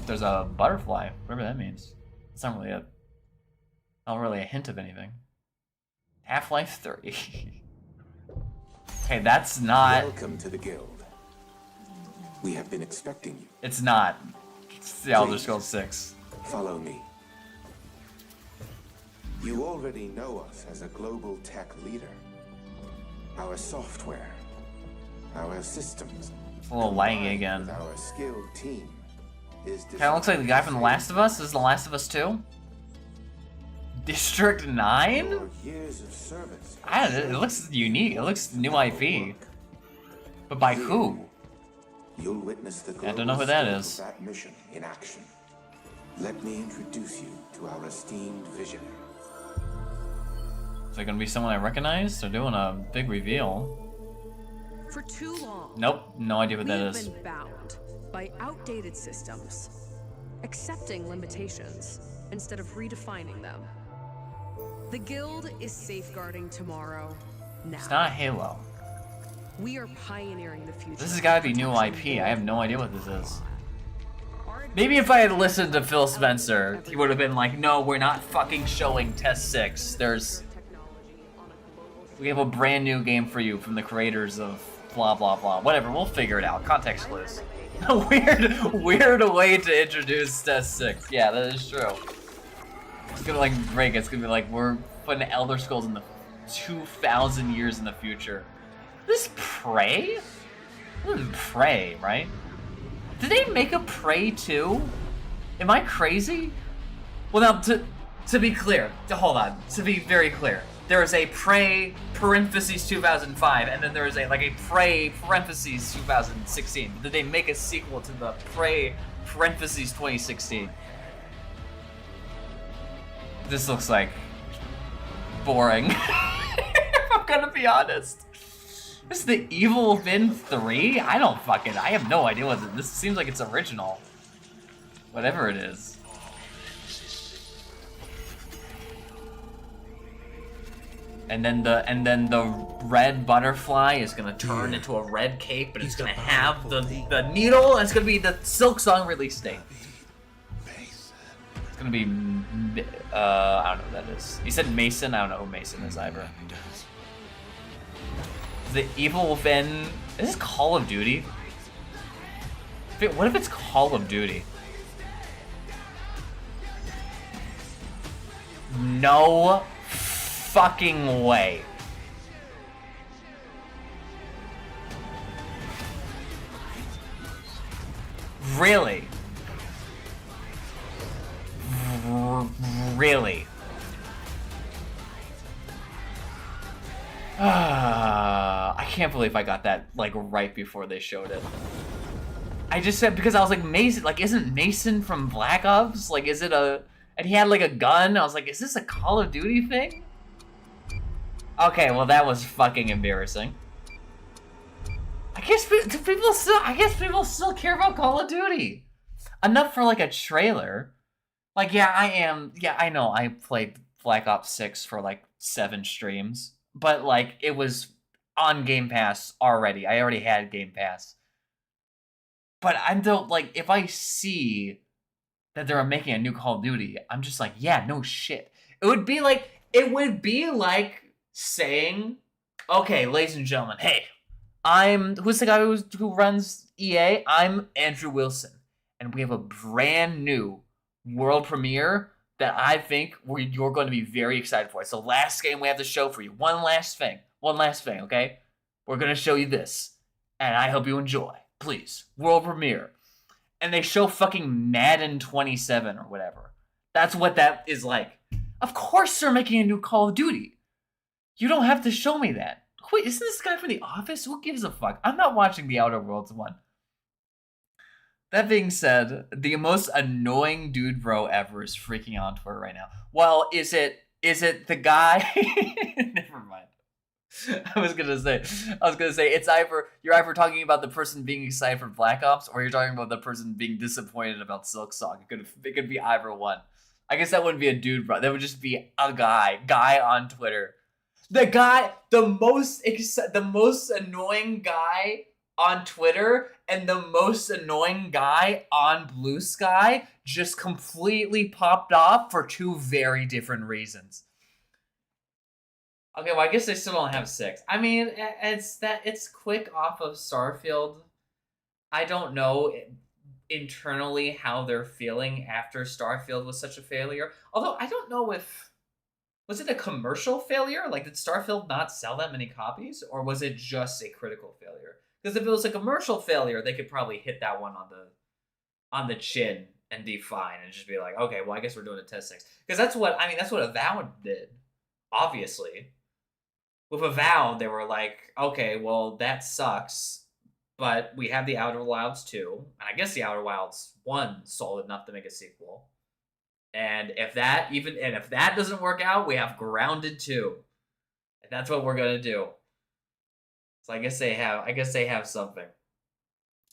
S1: There's a butterfly, whatever that means. It's not really a hint of anything. Half-Life 3. Hey, that's not.
S19: Welcome to the guild. We have been expecting you.
S1: It's not. It's the Elder Scrolls 6.
S19: Follow me. You already know us as a global tech leader. Our software, our systems.
S1: It's a little laggy again.
S19: Our skilled team is
S1: Kinda looks like the guy from The Last of Us. This is The Last of Us 2? District 9?
S19: years of service.
S1: I don't know, it looks unique. It looks new IP. But by who?
S19: You'll witness the
S1: I don't know who that
S19: scope
S1: is.
S19: of that mission in action. Let me introduce you to our esteemed visionary.
S1: Is it gonna be someone I recognize? They're doing a big reveal.
S20: For too long,
S1: Nope, no idea what that
S20: we've
S1: is.
S20: been bound by outdated systems, accepting limitations instead of redefining them. The Guild is safeguarding tomorrow now.
S1: It's not Halo.
S20: We are pioneering the future.
S1: This has gotta be new IP. I have no idea what this is. Maybe if I had listened to Phil Spencer, he would have been like, no, we're not fucking showing Test 6. We have a brand new game for you from the creators of blah blah blah. Whatever, we'll figure it out. Context clues. weird way to introduce Test 6. Yeah, that is true. It's gonna like break. It's gonna be like we're putting Elder Scrolls in the 2,000 years in the future. This Prey? This is Prey, right? Did they make a Prey 2? Am I crazy? Well, now to be clear, hold on. To be very clear, there is a Prey parentheses 2005, and then there is a Prey parentheses 2016. Did they make a sequel to the Prey parentheses 2016? This looks like boring. I'm gonna be honest. This is the Evil Within 3? I have no idea what this seems like. It's original. Whatever it is. And then the red butterfly is gonna turn into a red cape, and it's gonna have the needle, and it's gonna be the Silk Song release date. It's gonna be I don't know what that is. You said Mason. I don't know who Mason is either. The Evil Within. Is this Call of Duty? What if it's Call of Duty? No fucking way. Really? Really? I can't believe I got that like right before they showed it. I just said because I was like Mason, like isn't Mason from Black Ops? Like is it and he had like a gun. I was like, is this a Call of Duty thing? Okay, well that was fucking embarrassing. I guess people still care about Call of Duty enough for like a trailer. Like yeah, I know I played Black Ops 6 for like 7 streams. But, like, it was on Game Pass already. I already had Game Pass. But I don't, like, if I see that they're making a new Call of Duty, I'm just like, yeah, no shit. It would be like saying, okay, ladies and gentlemen, hey, who's the guy who runs EA? I'm Andrew Wilson. And we have a brand new world premiere that I think you're going to be very excited for. It's the last game we have to show for you. One last thing, okay? We're going to show you this, and I hope you enjoy. Please, world premiere. And they show fucking Madden 27 or whatever. That's what that is like. Of course they're making a new Call of Duty. You don't have to show me that. Wait, isn't this guy from The Office? Who gives a fuck? I'm not watching the Outer Worlds one. That being said, the most annoying dude bro ever is freaking out on Twitter right now. Well, is it the guy? Never mind. I was gonna say you're either talking about the person being excited for Black Ops, or you're talking about the person being disappointed about Silk Song. It could be either one. I guess that wouldn't be a dude bro. That would just be a guy on Twitter the most annoying guy on Twitter and the most annoying guy on Blue Sky just completely popped off for two very different reasons. Okay, well, I guess they still don't have 6. I mean, it's quick off of Starfield. I don't know internally how they're feeling after Starfield was such a failure. Although, I don't know if... Was it a commercial failure? Like, did Starfield not sell that many copies? Or was it just a critical failure? Because if it was a commercial failure, they could probably hit that one on the chin and be fine and just be like, okay, well, I guess we're doing a test 6. Because that's what Avowed did, obviously. With Avowed, they were like, okay, well, that sucks, but we have the Outer Wilds 2, and I guess the Outer Wilds 1 sold enough to make a sequel. And if that doesn't work out, we have Grounded 2. And that's what we're gonna do. So I guess they have something.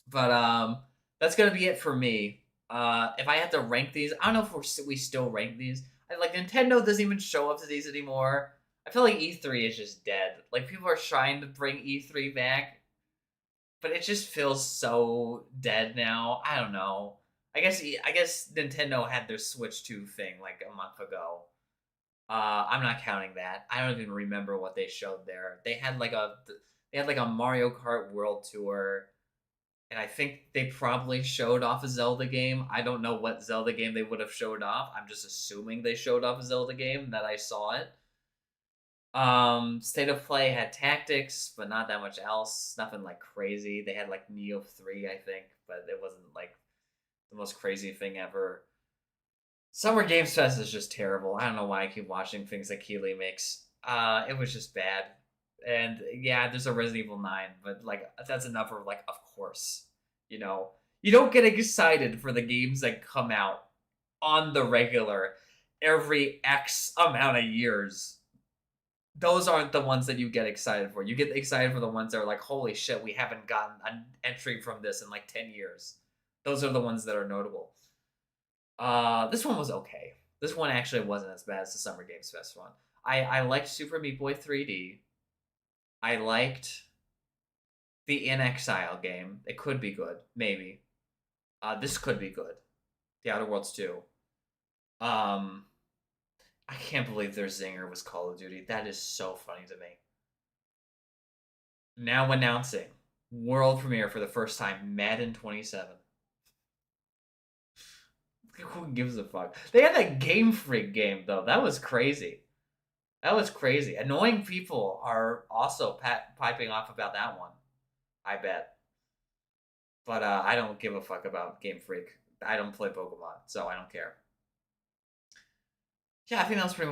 S1: But that's gonna be it for me. If I had to rank these, I don't know if we still rank these. Like, Nintendo doesn't even show up to these anymore. I feel like E3 is just dead. Like, people are trying to bring E3 back, but it just feels so dead now. I don't know. I guess Nintendo had their Switch 2 thing like a month ago. I'm not counting that. I don't even remember what they showed there. They had like a Mario Kart World Tour, and I think they probably showed off a Zelda game. I don't know what Zelda game they would have showed off. I'm just assuming they showed off a Zelda game that I saw it. State of Play had Tactics, but not that much else. Nothing like crazy. They had like Neo 3, I think, but it wasn't like the most crazy thing ever. Summer Games Fest is just terrible. I don't know why I keep watching things that Keighley makes. It was just bad. And yeah, there's a Resident Evil 9, but like that's enough for like, of course. You know, you don't get excited for the games that come out on the regular every X amount of years. Those aren't the ones that you get excited for. You get excited for the ones that are like, holy shit, we haven't gotten an entry from this in like 10 years. Those are the ones that are notable. This one was okay. This one actually wasn't as bad as the Summer Games Fest one. I liked Super Meat Boy 3D. I liked the In Exile game. It could be good, maybe. This could be good. The Outer Worlds 2. I can't believe their zinger was Call of Duty. That is so funny to me. Now announcing world premiere for the first time, Madden 27. Who gives a fuck? They had that Game Freak game, though. That was crazy. That was crazy. Annoying people are also piping off about that one. I bet. But I don't give a fuck about Game Freak. I don't play Pokemon, so I don't care. Yeah, I think that was pretty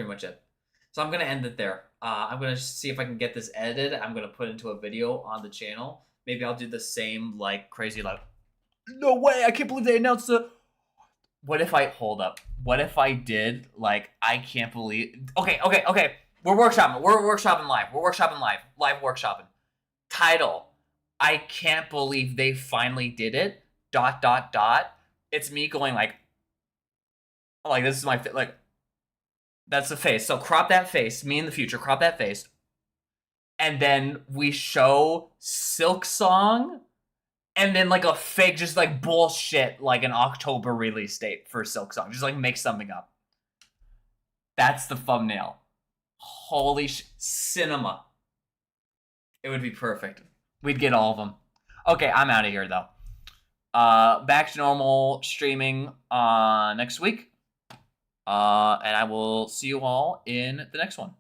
S1: much it. So I'm going to end it there. I'm going to see if I can get this edited. I'm going to put into a video on the channel. Maybe I'll do the same, like, crazy, like, no way, I can't believe they announced the... What if I did, like, I can't believe... Okay. We're workshopping live. Live workshopping. Title. I can't believe they finally did it. ... It's me going, like, this is my... Like, that's the face. So crop that face. Me in the future, crop that face. And then we show Silk Song... And then, like, a fake, just, like, bullshit, like, an October release date for Silk Song. Just, like, make something up. That's the thumbnail. Holy cinema. It would be perfect. We'd get all of them. Okay, I'm out of here, though. Back to normal streaming next week. And I will see you all in the next one.